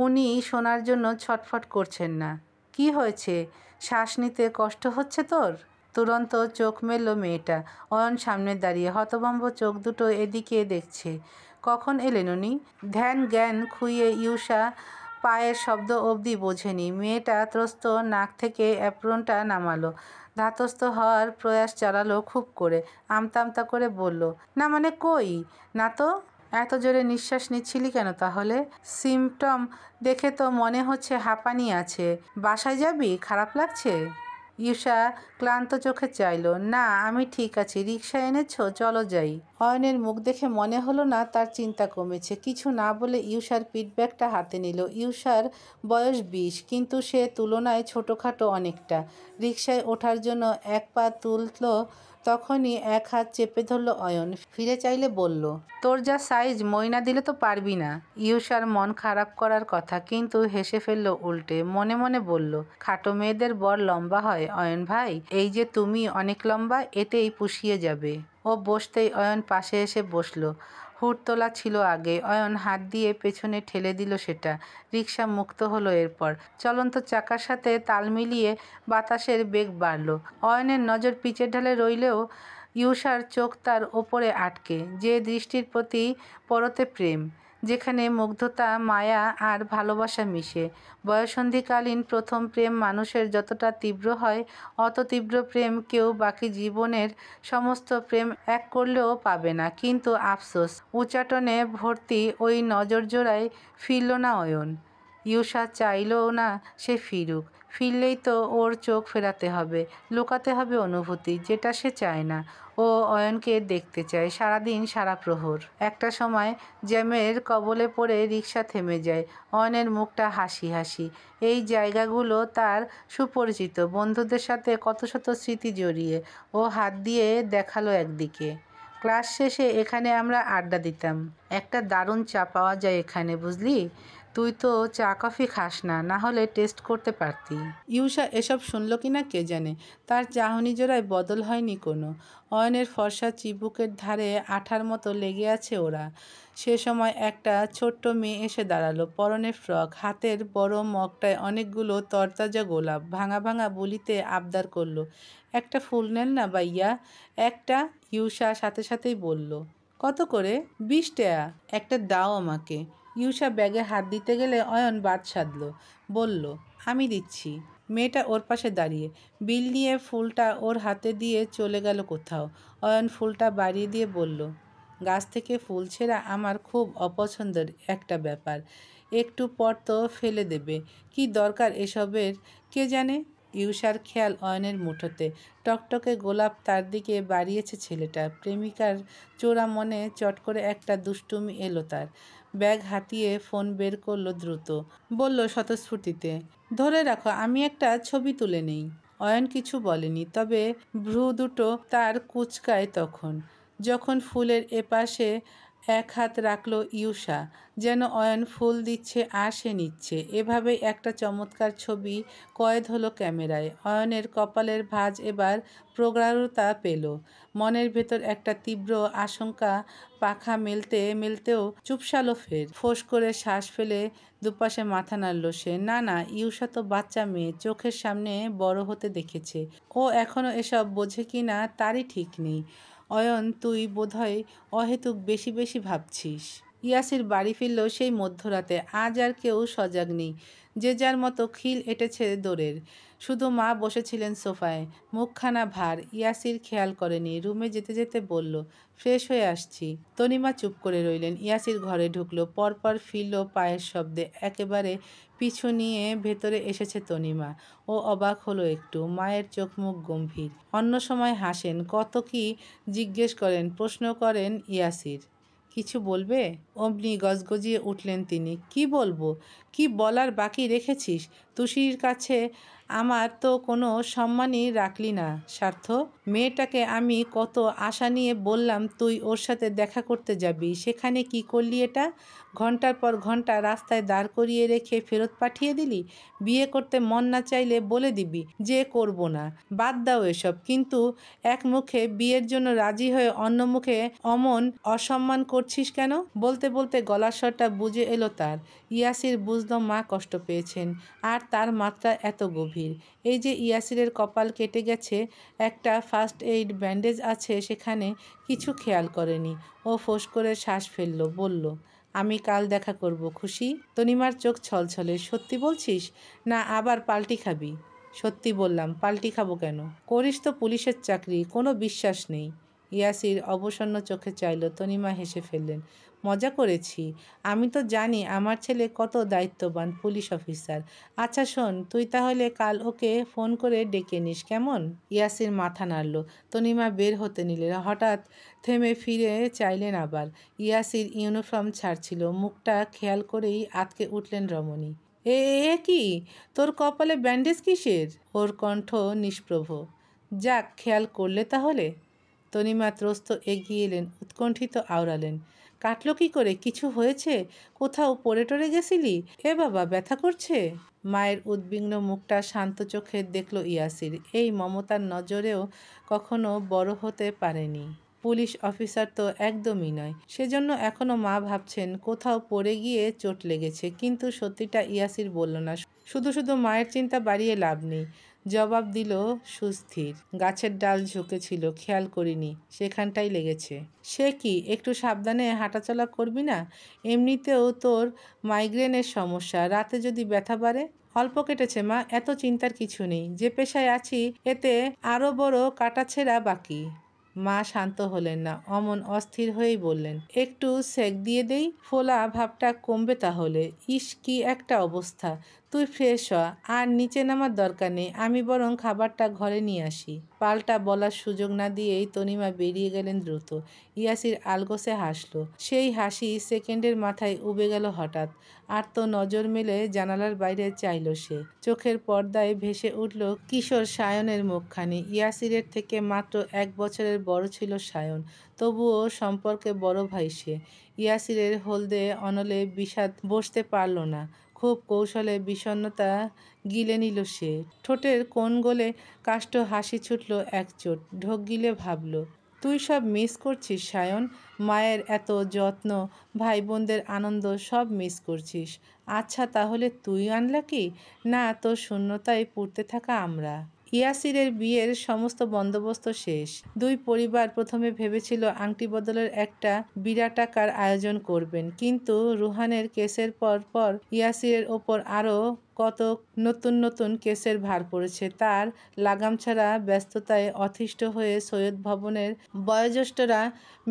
উনি শোনার জন্য ছটফট করছেন না। কি হয়েছে? শ্বাস নিতে কষ্ট হচ্ছে তোর? তুরন্ত চোখ মেলল মেয়েটা। অয়ন সামনে দাঁড়িয়ে হতভম্ব চোখ দুটো এদিকে দেখছে। কখন এলেন উনি? ধ্যান জ্ঞান খুইয়ে ইউষা পায়ের শব্দ অবধি বোঝেনি। মেয়েটা ত্রস্ত নাক থেকে অ্যাপ্রনটা নামালো। ধাতস্থ হওয়ার প্রয়াস চালালো খুব করে। আমতা আমতা করে বলল, না মানে কই? না তো। এত জোরে নিঃশ্বাস নিচ্ছিলি কেন তাহলে? সিমটম দেখে তো মনে হচ্ছে হাঁপানি আছে। বাসায় যাবি? খারাপ লাগছে? ইউষা ক্লান্ত চোখে চাইল। না, আমি ঠিক আছি। রিকশা এনেছো? চলো যাই। অয়নের মুখ দেখে মনে হলো না তার চিন্তা কমেছে। কিছু না বলে ইউষার পিঠব্যাগটা হাতে নিল। ইউষার বয়স 20, কিন্তু সে তুলনায় ছোটোখাটো অনেকটা। রিকশায় ওঠার জন্য এক পা তুলল, তখনই এক হাত চেপে ধরল অয়ন। ফিরে চাইলে বলল, তোর যা সাইজ, ময়না দিলে তো পারবি না। ইউষার মন খারাপ করার কথা, কিন্তু হেসে ফেলল উল্টে। মনে মনে বলল, খাটো মেয়েদের বর লম্বা হয় অয়ন ভাই। এই যে তুমি অনেক লম্বা, এতেই পুষিয়ে যাবে। ও বসতেই অয়ন পাশে এসে বসল। হুড তোলা ছিল আগে। অয়ন হাত দিয়ে পেছনে ঠেলে দিল সেটা। রিকশা মুক্ত হলো। এরপর চলন্ত চাকার সাথে তাল মিলিয়ে বাতাসের বেগ বাড়ল। অয়নের নজর পিচের ঢালে রইলেও ইউষার চোখ তার ওপরে আটকে। যে দৃষ্টির প্রতি পরতে প্রেম, যেখানে মুগ্ধতা, মায়া আর ভালোবাসা মিশে। বয়ঃসন্ধিকালীন প্রথম প্রেম মানুষের যতটা তীব্র হয়, অত তীব্র প্রেম কেউ বাকি জীবনের সমস্ত প্রেম এক করলেও পাবে না। কিন্তু আফসোস, উচাটনে ভর্তি ওই নজর জোড়ায় ফিরল না অয়ন। ইউষা চাইলও না সে ফিরুক। ফিরলেই তো ওর চোখ ফেরাতে হবে, লুকাতে হবে অনুভূতি, যেটা সে চায় না। ও অয়নকে দেখতে চায় সারাদিন, সারা প্রহর। একটা সময় জ্যামের কবলে পড়ে রিকশা থেমে যায়। অয়নের মুখটা হাসি হাসি। এই জায়গাগুলো তার সুপরিচিত, বন্ধুদের সাথে কত শত স্মৃতি জড়িয়ে। ও হাত দিয়ে দেখালো একদিকে। ক্লাস শেষে এখানে আমরা আড্ডা দিতাম। একটা দারুণ চা পাওয়া যায় এখানে, বুঝলি? তুই তো চা কফি খাস না, না হলে টেস্ট করতে পারতি। ইউষা এসব শুনল কিনা কে জানে। তার চাহনি জোড়ায় বদল হয়নি কোনো। অয়নের ফর্সা চিবুকের ধারে আঠার মতো লেগে আছে ওরা। সে সময় একটা ছোট্ট মেয়ে এসে দাঁড়ালো। পরনে ফ্রক, হাতের বড় মগটায় অনেকগুলো তরতাজা গোলাপ। ভাঙা ভাঙা বুলিতে আবদার করলো, একটা ফুল নেন না ভাইয়া, একটা। ইউষা সাথে সাথেই বলল, কত করে? 20 টাকা। একটা দাও আমাকে। ইউষা ব্যাগে হাত দিতে গেলে অয়ন বাদ সাধল। বলল, আমি দিচ্ছি। মেয়েটা ওর পাশে দাঁড়িয়ে বিল নিয়ে ফুলটা ওর হাতে দিয়ে চলে গেল কোথাও। অয়ন ফুলটা বাড়িয়ে দিয়ে বলল, গাছ থেকে ফুল ছেঁড়া আমার খুব অপছন্দের একটা ব্যাপার। একটু পর তো ফেলে দেবে। কি দরকার এসবের কে জানে। ইউষার খেয়াল অয়নের মুঠোতে। টকটকে গোলাপ তার দিকে বাড়িয়েছে ছেলেটা। প্রেমিকার চোরা মনে চট করে একটা দুষ্টুমি এলো তার। ব্যাগ হাতিয়ে ফোন বের করলো দ্রুত। বলল স্বতঃস্ফূর্তিতে, ধরে রাখো, আমি একটা ছবি তুলে নেই। অয়ন কিছু বলেনি, তবে ভ্রু দুটো তার কুঁচকায় তখন যখন ফুলের এপাশে এক হাত রাখলো ইউষা, যেন অয়ন ফুল দিচ্ছে আর সে নিচ্ছে। এভাবেই একটা চমৎকার ছবি কয়েদ হলো ক্যামেরায়। অয়নের কপালের ভাঁজ এবার প্রগাঢ়তা পেল। মনের ভেতর একটা তীব্র আশঙ্কা পাখা মেলতে মেলতেও চুপসালো ফের। ফোঁস করে শ্বাস ফেলে দুপাশে মাথা নাড়ল সে। না না, ইউষা তো বাচ্চা মেয়ে, চোখের সামনে বড় হতে দেখেছে। ও এখনো এসব বোঝে কি না তারই ঠিক নেই। অয়ন, তুই বোধহয় অহেতুক বেশি বেশি ভাবছিস। ইয়াসির বাড়ি ফিরল সেই মধ্যরাতে। আজ আর কেউ সজাগ নেই, যে যার মতো খিল এঁটেছে দোরের। শুধু মা বসেছিলেন সোফায়, মুখখানা ভার। ইয়াসির খেয়াল করেনি, রুমে যেতে যেতে বলল, ফ্রেশ হয়ে আসছি। তনিমা চুপ করে রইলেন। ইয়াসির ঘরে ঢুকলো, পরপর ফিরল পায়ের শব্দে। একেবারে পিছু নিয়ে ভেতরে এসেছে তনিমা। ও অবাক হলো একটু। মায়ের চোখ মুখ গম্ভীর। অন্য সময় হাসেন, কত কি জিজ্ঞেস করেন, প্রশ্ন করেন ইয়াসির। কিছু বলবে? অমনি গজগজিয়ে উঠলেন তিনি। কি বলবো? কি বলার বাকি রেখেছিস? তুষির কাছে আমার তো কোনো সম্মানই রাখলি না স্বার্থ। মেয়েটাকে আমি কত আশা নিয়ে বললাম তুই ওর সাথে দেখা করতে যাবি, সেখানে কি করলি এটা? ঘন্টার পর ঘন্টা রাস্তায় দাঁড় করিয়ে রেখে ফেরত পাঠিয়ে দিলি। বিয়ে করতে মন না চাইলে বলে দিবি যে করব না। বাদ দাও এসব, কিন্তু এক মুখে বিয়ের জন্য রাজি হয়ে অন্য মুখে অমন অসম্মান করছিস কেন? বলতে বলতে গলার স্বরটা বুঝে এলো তার। ইয়াসির বুঝল মা কষ্ট পেয়েছেন, আর তার মাত্রা এত গভীর। এই যে ইয়াসিরের কপাল কেটে গেছে, একটা ফার্স্ট এইড ব্যান্ডেজ আছে সেখানে, কিছু খেয়াল করেনি। ও ফোঁস করে শ্বাস ফেলল, বলল, আমি কাল দেখা করব, খুশি? তনিমার চোখ ছলছলে। সত্যি বলছিস? না আবার পাল্টি খাবি? সত্যি বললাম, পাল্টি খাবো কেন? করিস তো পুলিশের চাকরি, কোনো বিশ্বাস নেই। ইয়াসির অবসন্ন চোখে চাইল। তনিমা হেসে ফেললেন, মজা করেছি। আমি তো জানি আমার ছেলে কত দায়িত্ববান পুলিশ অফিসার। আচ্ছা শোন, তুই তাহলে কাল ওকে ফোন করে ডেকে নিস, কেমন? ইয়াসির মাথা নাড়ল। তনিমা বের হতে নিলেন, হঠাৎ থেমে ফিরে চাইলেন আবার। ইয়াসির ইউনিফর্ম ছাড়ছিল, মুখটা খেয়াল করেই আঁতকে উঠলেন রমণী। এ এ কি, তোর কপালে ব্যান্ডেজ কিসের? ওর কণ্ঠ নিষ্প্রভ। যাক, খেয়াল করলে তাহলে। তনিমা ত্রস্ত এগিয়ে এলেন, উৎকণ্ঠিত আওড়ালেন, কাটলো কি করে? কিছু হয়েছে? কোথাও পড়ে টরে গেছিলি? এ বাবা, ব্যথা করছে? মায়ের উদ্বিগ্ন মুখটা শান্ত চোখে দেখল ইয়াসির। এই মমতার নজরেও কখনো বড় হতে পারেনি। পুলিশ অফিসার তো একদমই নয়। সেজন্য এখনো মা ভাবছেন কোথাও পড়ে গিয়ে চোট লেগেছে। কিন্তু সত্যিটা ইয়াসির বলল না। শুধু শুধু মায়ের চিন্তা বাড়িয়ে লাভ নেই। জবাব দিল সুস্থির, গাছের ডাল ঝুঁকেছিল, খেয়াল করিনি, সেখানটাই লেগেছে। সে কি, একটু সাবধানে হাঁটাচলা করবি না? এমনিতেও তোর মাইগ্রেনের সমস্যা, রাতে যদি ব্যথা বাড়ে। অল্প কেটেছে মা, এত চিন্তার কিছু নেই। যে পেশায় আছি এতে আরও বড় কাটাছেঁড়া বাকি। মা শান্ত হলেন না, অমন অস্থির হয়েই বললেন, একটু সেক দিয়ে দেই, ফোলা ভাবটা কমবে তাহলে। ইস, কি একটা অবস্থা। তুই ফ্রেশ হ, আর নিচে নামার দরকার নেই, আমি বরং খাবারটা ঘরে নিয়ে আসি। পাল্টা বলার সুযোগ না দিয়েই তনিমা বেরিয়ে গেলেন দ্রুত। ইয়াসির আলগোসে হাসলো। সেই হাসি সেকেন্ডের মাথায় উবে গেল হঠাৎ। আর তো নজর মেলে জানালার বাইরে চাইল সে। চোখের পর্দায় ভেসে উঠল কিশোর সায়নের মুখখানি। ইয়াসিরের থেকে মাত্র 1 বছরের বড় ছিল সায়ন, তবুও সম্পর্কে বড় ভাই সে। ইয়াসিরের হলদে অনলে বিষাদ বসতে পারল না। খুব কৌশলে বিষণ্ণতা গিলে নিল সে। ঠোঁটের কোণ গলে কাষ্ঠ হাসি ছুটল এক চোট। ঢোক গিলে ভাবল, তুই সব মিস করছিস সায়ন। মায়ের এত যত্ন, ভাই বোনদের আনন্দ, সব মিস করছিস। আচ্ছা তাহলে তুই আনলাকি? না, তোর শূন্যতায় পুড়তে থাকা আমরা। ইয়াসিরের বিয়ের সমস্ত বন্দোবস্ত শেষ। দুই পরিবার প্রথমে ভেবেছিল আংটি বদলের একটা বিরাটাকার আয়োজন করবেন, কিন্তু রুহানের কেসের পর ইয়াসিরের ওপর আরও কত নতুন নতুন কেসের ভার পড়েছে। তার লাগাম ছাড়া ব্যস্ততায় অতিষ্ঠ হয়ে সৈয়দ ভবনের বয়োজ্যেষ্ঠরা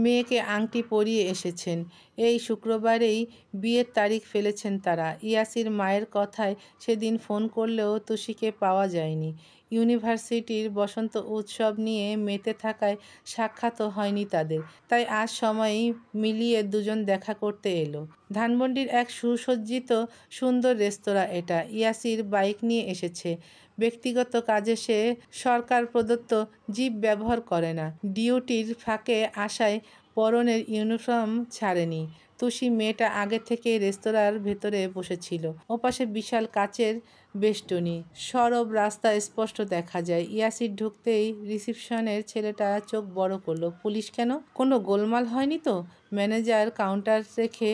মেয়েকে আংটি পরিয়ে এসেছেন। এই শুক্রবারেই বিয়ের তারিখ ফেলেছেন তারা। ইয়াসির মায়ের কথায় সেদিন ফোন করলেও তুষিকে পাওয়া যায়নি। ইউনিভার্সিটির বসন্ত উৎসব নিয়ে মেতে থাকায় সাক্ষাৎও হয়নি তাদের। তাই আজ সময়ই মিলিয়ে দুজন দেখা করতে এলো। ধানমন্ডির এক সুসজ্জিত সুন্দর রেস্তোরাঁ এটা। ইয়াসির বাইক নিয়ে এসেছে। ব্যক্তিগত কাজে সে সরকার প্রদত্ত জিপ ব্যবহার করে না। ডিউটির ফাঁকে আসায় পরনের ইউনিফর্ম ছাড়েনি। তুষি মেয়েটা আগে থেকে রেস্তোরাঁর ভেতরে বসেছিল। ওপাশে বিশাল কাচের বেষ্টনী, সরব রাস্তা স্পষ্ট দেখা যায়। ইয়াসির ঢুকতেই রিসিপশনের ছেলেটা চোখ বড় করলো। পুলিশ কেন? কোনো গোলমাল হয়নি তো? ম্যানেজার কাউন্টার রেখে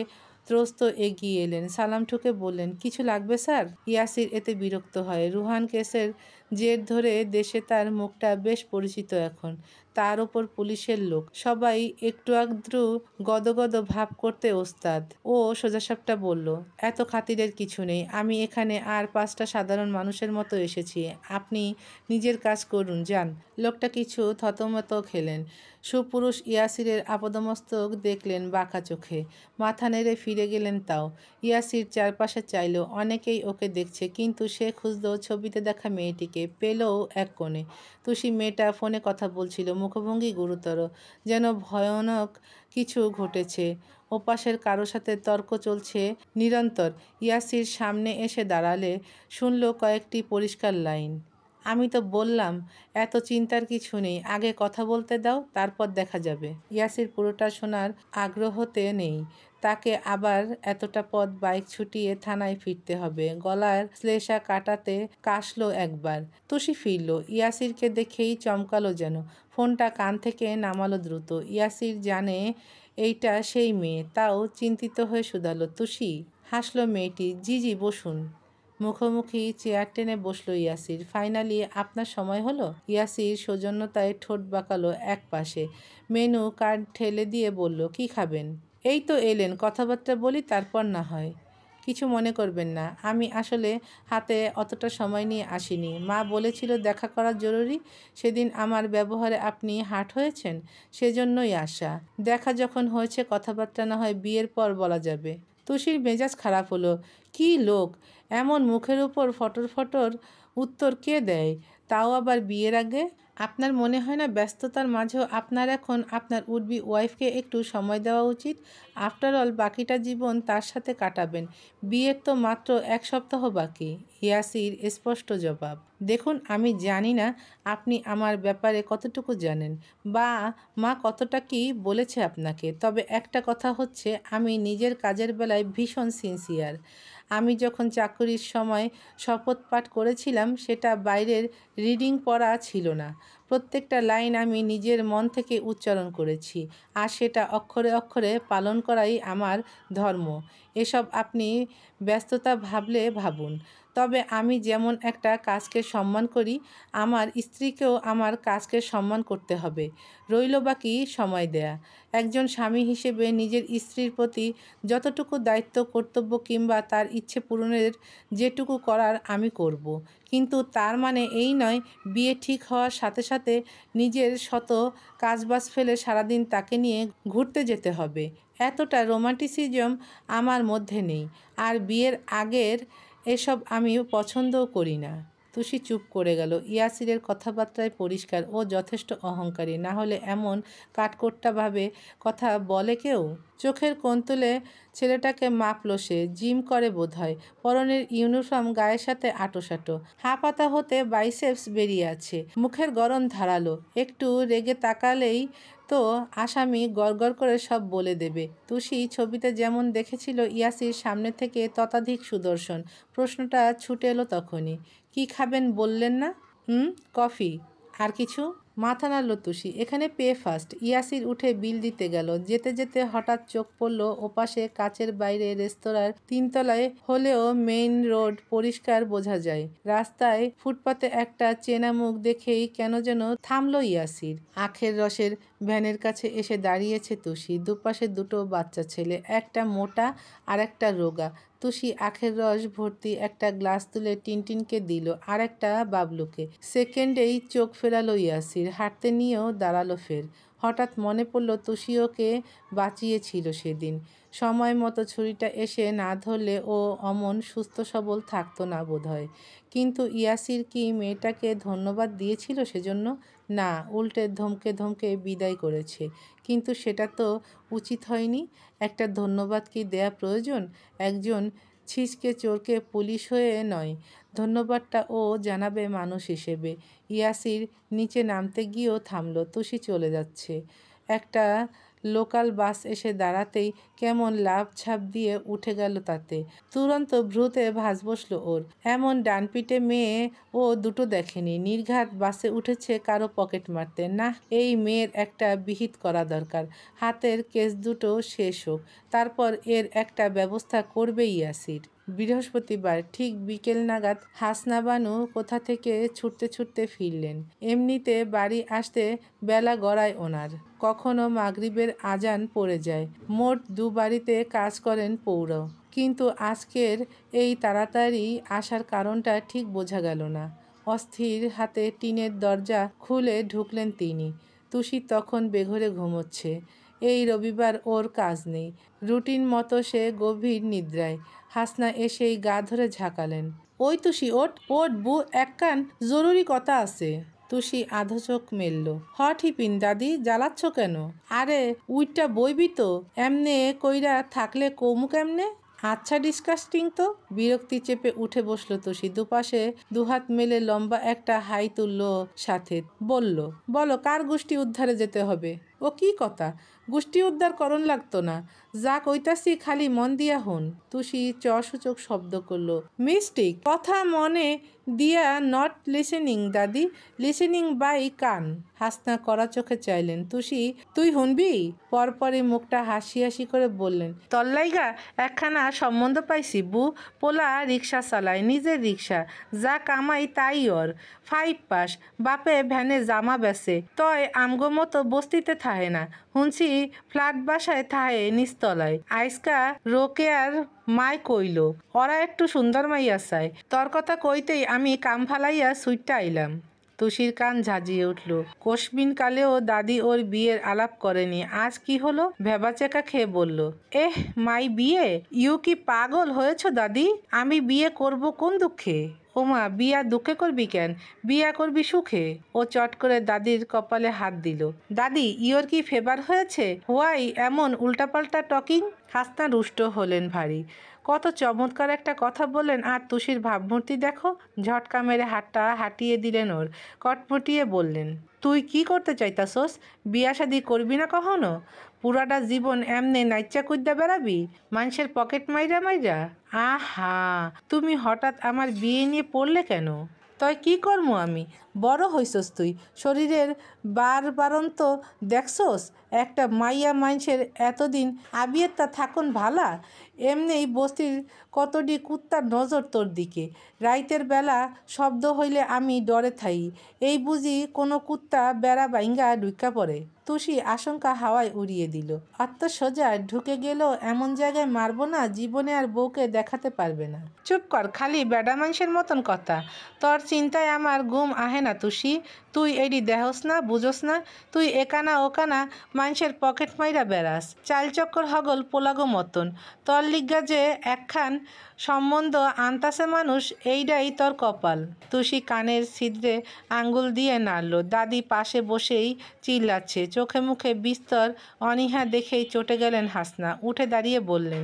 ত্রস্ত এগিয়ে এলেন। সালাম ঠুকে বললেন, কিছু লাগবে স্যার? ইয়াসির এতে বিরক্ত হয়। রুহান কেসের জের ধরে দেশে তার মুখটা বেশ পরিচিত এখন। তার ওপর পুলিশের লোক, সবাই একটু আধটু গদগদ ভাব করতে ওস্তাদ। ও সোজাসাপটা বলল, এত খাতিরের কিছু নেই। আমি এখানে আর 5টা সাধারণ মানুষের মতো এসেছি। আপনি নিজের কাজ করুন, যান। লোকটা কিছু থতমত খেলেন। সুপুরুষ ইয়াসিরের আপাদমস্তক দেখলেন বাঁকা চোখে। মাথা নেড়ে ফিরে গেলেন তাও। ইয়াসির চারপাশে চাইল, অনেকেই ওকে দেখছে, কিন্তু সে খুঁজল ছবিতে দেখা মেয়েটিকে। পেলও এক কোণে। তুষি মেয়েটা ফোনে কথা বলছিল, মুখভঙ্গি গুরুতর, যেন ভয়ানক কিছু ঘটেছে। ওপাশের কারো সাথে তর্ক চলছে নিরন্তর। ইয়াসির সামনে এসে দাঁড়ালে শুনল কয়েকটি পরিষ্কার লাইন। আমি তো বললাম এত চিন্তার কিছু নেই, আগে কথা বলতে দাও, তারপর দেখা যাবে। ইয়াসির পুরোটা শোনার আগ্রহতে নেই। তাকে আবার এতটা পথ বাইক ছুটিয়ে থানায় ফিরতে হবে। গলার শ্লেষা কাটাতে কাশলো একবার। তুষি ফিরল। ইয়াসিরকে দেখেই চমকালো যেন। ফোনটা কান থেকে নামালো দ্রুত। ইয়াসির জানে এইটা সেই মেয়ে, তাও চিন্তিত হয়ে শুধালো, তুষি? হাসলো মেয়েটি। জি জি, বসুন। মুখোমুখি চেয়ার টেনে বসলো ইয়াসির। ফাইনালি আপনার সময় হলো? ইয়াসির সৌজন্যতায় ঠোঁট বাঁকালো এক পাশে। মেনু কার্ড ঠেলে দিয়ে বলল, কি খাবেন? এই তো এলেন, কথাবার্তা বলি, তারপর না হয়। কিছু মনে করবেন না, আমি আসলে হাতে অতটা সময় নিয়ে আসিনি। মা বলেছিল দেখা করা জরুরি। সেদিন আমার ব্যবহারে আপনি হার্ট হয়েছেন, সেজন্যই আসা। দেখা যখন হয়েছে, কথাবার্তা না হয় বিয়ের পর বলা যাবে। তুষির মেজাজ খারাপ হলো। কি লোক! এমন মুখের উপর ফটর ফটর উত্তর কে দেয়, তাও আবার বিয়ের আগে? আপনার মনে হয় না ব্যস্ততার মাঝেও আপনার এখন আপনার উডবি ওয়াইফকে একটু সময় দেওয়া উচিত? আফটারঅল বাকিটা জীবন তার সাথে কাটাবেন। বিয়ের তো মাত্র 1 সপ্তাহ বাকি। ইয়াসির স্পষ্ট জবাব। দেখুন, আমি জানি না আপনি আমার ব্যাপারে কতটুকু জানেন, বা মা কতটা কি বলেছে আপনাকে। তবে একটা কথা হচ্ছে, আমি নিজের কাজের বেলায় ভীষণ সিনসিয়ার। আমি যখন চাকরির সময় শপথ পাঠ করেছিলাম, সেটা বাইরের রিডিং পড়া ছিল না। প্রত্যেকটা লাইন আমি নিজের মন থেকে উচ্চারণ করেছি, আর সেটা অক্ষরে অক্ষরে পালন করাই আমার ধর্ম। এসব আপনি ব্যস্ততা ভাবলে ভাবুন। তবে আমি যেমন একটা কাজকে সম্মান করি, আমার স্ত্রীকেও আমার কাজকে সম্মান করতে হবে। রইল বাকি সময় দেয়া। একজন স্বামী হিসেবে নিজের স্ত্রীর প্রতি যতটুকু দায়িত্ব, কর্তব্য কিংবা তার ইচ্ছে পূরণের যেটুকু করার আমি করব। কিন্তু তার মানে এই নয় বিয়ে ঠিক হওয়ার সাথে সাথে নিজের শত কাজবাজ ফেলে সারাদিন তাকে নিয়ে ঘুরতে যেতে হবে। এতটা রোমান্টিসিজম আমার মধ্যে নেই। আর বিয়ের আগের এসব আমি পছন্দও করি না। তুষি চুপ করে গেল। ইয়াসিরের কথাবার্তায় পরিষ্কার ও যথেষ্ট অহংকারী, না হলে এমন কাঠকোট্টাভাবে কথা বলে কেউ? চোখের কোণ তুলে ছেলেটাকে মাপলো সে। জিম করে বোধহয়। পরনের ইউনিফর্ম গায়ের সাথে আঁটোসাঁটো। হাঁপাতা হতে বাইসেপস বেরিয়ে আছে। মুখের গড়ন ধারালো। একটু রেগে তাকালেই তো আসামি গড়গড় করে সব বলে দেবে। তুষি ছবিতে যেমন দেখেছিল ইয়াসির সামনে থেকে ততাধিক সুদর্শন। প্রশ্নটা ছুটে এলো তখনই। কি খাবেন বললেন না? কফি। আর কিছু? মাথা নাড়ল তুষি। এখানে পে ফার্স্ট। ইয়াসির উঠে বিল দিতে গেল। যেতে যেতে হঠাৎ চোখ পড়ল ওপাশে কাচের বাইরে রেস্তোরাঁর 3তলায় হলেও মেইন রোড পরিষ্কার বোঝা যায়। রাস্তায় ফুটপাতে একটা চেনা মুখ দেখেই কেন যেন থামল ইয়াসির। আখের রসের ভ্যানের কাছে এসে দাঁড়িয়েছে তুষি। দুপাশে দুটো বাচ্চা ছেলে, একটা মোটা আর একটা রোগা। তুষি আখের রস ভর্তি একটা গ্লাস তুলে টিনটিনকে দিল, আর একটা বাবলুকে। সেকেন্ডেই চোখ ফেরালো ইয়াসির। হাঁটতে নিয়েও দাঁড়ালো ফের। হঠাৎ মনে পড়ল তুষি ওকে বাঁচিয়েছিল সেদিন। সময় মতো ছুরিটা এসে না ধরলে ও অমন সুস্থ সবল থাকতো না বোধহয়। কিন্তু ইয়াসির কি মেয়েটাকে ধন্যবাদ দিয়েছিল সেজন্য? না, উল্টে ধমকে ধমকে বিদায় করেছে। কিন্তু সেটা তো উচিত হয়নি। একটা ধন্যবাদ কি দেয়া প্রয়োজন একজন ছিচকে চোরকে পুলিশ হয়ে নয়? ধন্যবাদটা ও জানাবে মানুষ হিসেবে। ইয়াসির নিচে নামতে গিয়েও থামল। তুষি চলে যাচ্ছে। একটা লোকাল বাস এসে দাঁড়াতেই কেমন লাফ ঝাঁপ দিয়ে উঠে গেল তাতে। তুরন্ত ভ্রুতে ভাঁজ বসল ওর। এমন ডানপিটে মেয়ে ও দুটো দেখেনি। নির্ঘাত বাসে উঠেছে কারো পকেট মারতে। না, এই মেয়ের একটা বিহিত করা দরকার। হাতের কেস দুটো শেষ হোক, তারপর এর একটা ব্যবস্থা করবেই ইয়াসির। বৃহস্পতিবার ঠিক বিকেল নাগাদ হাসনা বানু কোথা থেকে ছুটতে ছুটতে ফিরলেন। এমনিতে বাড়ি আসতে বেলা গড়ায় ওনার। কখনো মাগরিবের আজান পড়ে যায়। মোট 2 বাড়িতে কাজ করেন পৌর। কিন্তু আজকের এই তাড়াতাড়ি আসার কারণটা ঠিক বোঝা গেল না। অস্থির হাতে টিনের দরজা খুলে ঢুকলেন তিনি। তুষি তখন বেঘরে ঘুমোচ্ছে। এই রবিবার ওর কাজ নেই। রুটিন মতো সে গভীর নিদ্রায়। হাসনা এসেই গা ধরে ঝাঁকালেন। ওই তুষি, ওঠ ওঠ বু, একখান জরুরি কথা আছে। তুষি আধো চোখ মেলল। হ ঠিপিন দাদি, জ্বালাচ্ছ কেন? আরে উইটটা বইবি তো, এমনে কইরা থাকলে কমু কেমনে? আচ্ছা ডিসকাস্টিং তো। বিরক্তি চেপে উঠে বসলো তুষি। দুপাশে দুহাত মেলে লম্বা একটা হাই তুলল সাথে। বলল, বলো কার গোষ্ঠী উদ্ধারে যেতে হবে? ও কি কথা? গোষ্ঠী উদ্ধার করণ লাগতো না। যা কইতাছি খালি মন দিয়া হন। তুষি চসূচক শব্দ করল। মিস্টিক কথা মনে দিয়া নট লিসেনিং দাদি, লিসেনিং বাই কান। হাসনা কড়া চোখে চাইলেন। তুষি, তুই শুনবি? পরপরই মুখটা হাসি হাসি করে বললেন, তল্লাইগা একখানা সম্বন্ধ পাইছি বু। পোলা রিক্সা চালায়, নিজের রিক্সা। যা কামাই তাই ওর। 5 পাস। বাপে ভ্যানে জামা বেচে। তয় আমগো মতো বস্তিতে থাহে না। শুনছি ফ্ল্যাট বাসায় থাহে নিচতলায়। আইসকা রোকেয়ার মাই কইল ওরা একটু সুন্দর মাইয়া চায়। তোর কথা কইতেই আমি কাম ফালাইয়া সুইটটা আইলাম। তুষির কান ঝাঁঝিয়ে উঠল। কোশমিন কালেও দাদি ওর বিয়ের আলাপ করেনি। আজ কি হলো? ভেবাচেকা খেয়ে বলল, এহ মাই বিয়ে? ইউ কি পাগল হয়েছ দাদি? আমি বিয়ে করব কোন দুঃখে? ওমা, বিয়া দুঃখে করবি কেন? বিয়া করবি সুখে। ও চট করে দাদির কপালে হাত দিল। দাদি, ইয়োর কি ফেভার হয়েছে? হোয়াই এমন উল্টাপাল্টা টকিং? হাসনা রুষ্ট হলেন ভারী। কত চমৎকার একটা কথা বললেন। আর তুষির ভাবমূর্তি দেখো। ঝটকা মেরে হাতটা হাঁটিয়ে দিলেন ওর। কটমটিয়ে বললেন, তুই কি করতে চাইতাছস? বিয়া শাদি করবি না কখনো? পুরাটা জীবন এমনে নাইচা কুদ্দা বেড়াবি মানুষের পকেট মাইরা মাইরা? আহা, তুমি হঠাৎ আমার বিয়ে নিয়ে পড়লে কেন? তয় কি করমু আমি? বড় হইছস তুই, শরীরের বারবারন্ত দেখছস? একটা মাইয়া মানুষের এতদিন আবিয়েরটা থাকুন ভালা। এমনিই বস্তির কতটি কুত্তার নজর তোর দিকে। রাইতের বেলা শব্দ হইলে আমি ডরে থাই। এই বুঝি কোনো কুত্তা বেড়া বাইঙ্গা ঢুইকা পড়ে। তুষি আশঙ্কা হাওয়ায় উড়িয়ে দিল। আত্মসোজা ঢুকে গেলেও এমন জায়গায় মারবো না জীবনে আর বউকে দেখাতে পারবে না। চুপ কর, খালি বেডা মানুষের মতন কথা। তোর চিন্তায় আমার ঘুম আহে না তুষি। তুই এডি দেহস না, বুঝোস না? তুই একানা ওকানা মানুষের পকেট মাইরা বেড়াস। চালচক্কর হগল পোলাগো মতন। তোর লিগা যে একখান সম্বন্ধ আনতাছে মানুষ, এইটাই তোর কপাল। তুষি কানের ছিদ্রে আঙ্গুল দিয়ে নাড়ল। দাদি পাশে বসেই চিল্লাচ্ছে। চোখে মুখে বিস্তর অনীহা দেখেই চটে গেলেন হাসনা। উঠে দাঁড়িয়ে বললেন,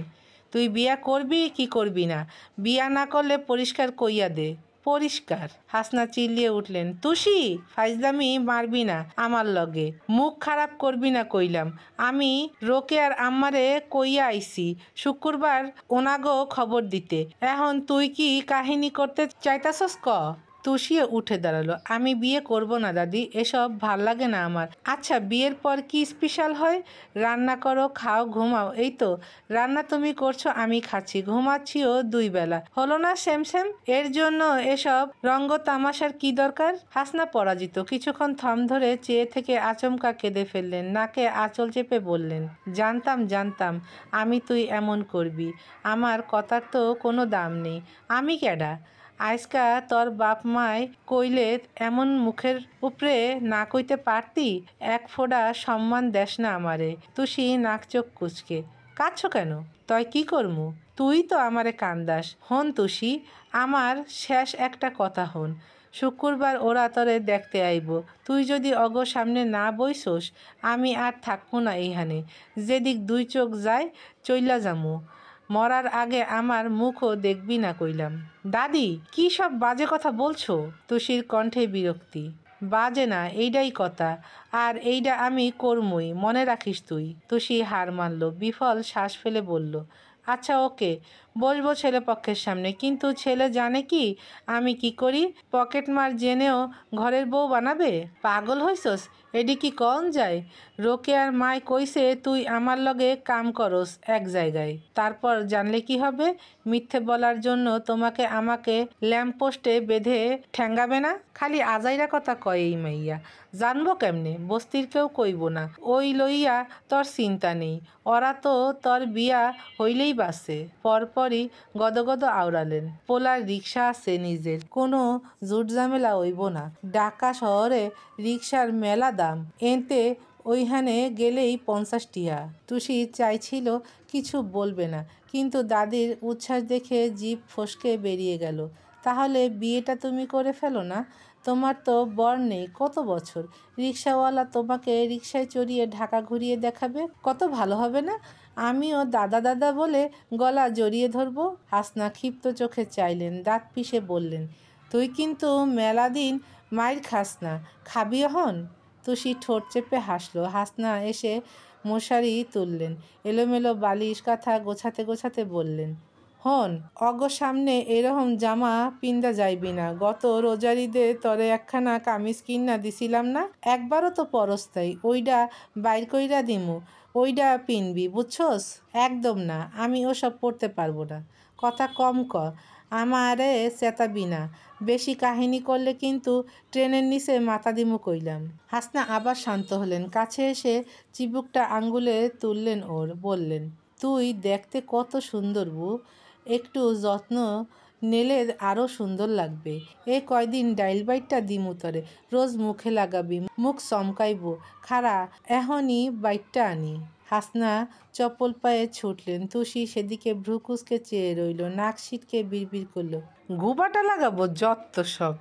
তুই বিয়া করবি কি করবি না? বিয়া না করলে পরিষ্কার কইয়া দে। পরিষ্কার? হাসনা চিল্লিয়ে উঠলেন, তুষি ফাইজলামি মারবি না আমার লগে। মুখ খারাপ করবি না কইলাম। আমি রোকেয়ার আম্মারে কইয়া আইছি শুক্রবার ওনাগো খবর দিতে। এখন তুই কি কাহিনী করতে চাইতাছস ক? তুষিয়ে উঠে দাঁড়ালো। আমি বিয়ে করব না দাদি, এসব ভাল লাগে না আমার। আচ্ছা বিয়ের পর কি স্পেশাল হয়? রান্না করো, খাও, ঘুমাও, এই তো। রান্না তুমি করছো, আমি খাচ্ছি, ঘুমাচ্ছিও 2 বেলা। হলো না সেম সেম? এর জন্য এসব রঙ্গ তামাশার কি দরকার? হাসনা পরাজিত। কিছুক্ষণ থম ধরে চেয়ে থেকে আচমকা কেঁদে ফেললেন। নাকে আঁচল চেপে বললেন, জানতাম জানতাম আমি তুই এমন করবি। আমার কথার তো কোনো দাম নেই। আমি কেডা? আজকা তোর বাপ মায় কইলে এমন মুখের উপরে না কইতে পারতি? এক ফোঁটা সম্মান দেশ না আমারে? তুষি নাক চোখ কুচকে। কাঁদছ কেন? তয় কি করমু? তুই তো আমারে কান্দাস। হন তুষি, আমার শেষ একটা কথা হন। শুক্রবার ওরা তরে দেখতে আইব। তুই যদি অগ সামনে না বইসোস আমি আর থাকবো না এইখানে। যেদিক দুই চোখ যায় চইলা যামু। মরার আগে আমার মুখও দেখবি না কইলাম। দাদি, কি সব বাজে কথা বলছো? তুষির কণ্ঠে বিরক্তি। বাজে না, এইটাই কথা। আর এইটা আমি করমই, মনে রাখিস তুই। তুষি হার মানল, বিফল শ্বাস ফেলে বলল, আচ্ছা ওকে, বসবো ছেলে পক্ষের সামনে। কিন্তু ছেলে জানে কি আমি কি করি? পকেটমার জেনেও ঘরের বউ বানাবে? পাগল হইছস? এডি কি কন যায়? রোকেয়ার মায় কইছে তুই আমার লগে কাম করস এক জায়গায়। তারপর জানলে কি হবে? মিথ্যে বলার জন্য তোমাকে আমাকে ল্যাম্পপোস্টে বেঁধে ঠ্যাঙ্গাবে না? খালি আজাইরা কথা কয় এই মাইয়া। জানবো কেমনে? বস্তির কেউ কইব না। ওই লইয়া তোর চিন্তা নেই। ওরা তো তোর বিয়া হইলেই বাসে। পরপরই গদগদ আওড়ালেন। পোলার রিক্সা আছে নিজের, কোনো জুট ঝামেলা হইব না। ঢাকা শহরে রিক্সার মেলা দাম, এতে ওইখানে গেলেই 50 টিয়া। তুষি চাইছিল কিছু বলবে না, কিন্তু দাদির উচ্ছ্বাস দেখে জিভ ফসকে বেরিয়ে গেল। তাহলে বিয়েটা তুমি করে ফেলো না? তোমার তো বর নেই, কত বছর? রিক্সাওয়ালা তোমাকে রিক্সায় চড়িয়ে ঢাকা ঘুরিয়ে দেখাবে, কত ভালো হবে না? আমিও দাদা দাদা বলে গলা জড়িয়ে ধরবো। হাসনা ক্ষিপ্ত চোখে চাইলেন, দাঁত পিষে বললেন, তুই কিন্তু মেলা দিন মাইর খাস না, খাবি হন? তুষি ঠোঁট চেপে হাসলো। হাসনা এসে মশারি তুললেন, এলোমেলো বালিশ কাঁথা গোছাতে গোছাতে বললেন, হন, অগ সামনে এরকম জামা পিন্দা যাইবি না। গত রোজার ঈদে তরে একখানা কামিজ কিনা দিছিলাম না? একবারও তো পরস্তাই, ওইডা বাইর কইরা দিমু, ওইডা পিনবি, বুঝছস? একদম না, আমি ওসব পড়তে পারবো না। কথা কম ক, আমারে চেতাবি না। বেশি কাহিনী করলে কিন্তু ট্রেনের নিচে মাথা দিমু কইলাম। হাসনা আবার শান্ত হলেন, কাছে এসে চিবুকটা আঙ্গুলে তুললেন ওর, বললেন, তুই দেখতে কত সুন্দর বউ, একটু যত্ন নেলে আরও সুন্দর লাগবে। এ কয়দিন ডাইল বাইটটা দিমু তরে, রোজ মুখে লাগাবি, মুখ চমকাইব। খারা এখনই বাইটটা আনি। হাসনা চপল পায়ে ছুটলেন। তুষি সেদিকে ভ্রু কুচকে চেয়ে রইল, নাক সিটকে বিড়বিড় করল, গুবাটা লাগাবো যত সব।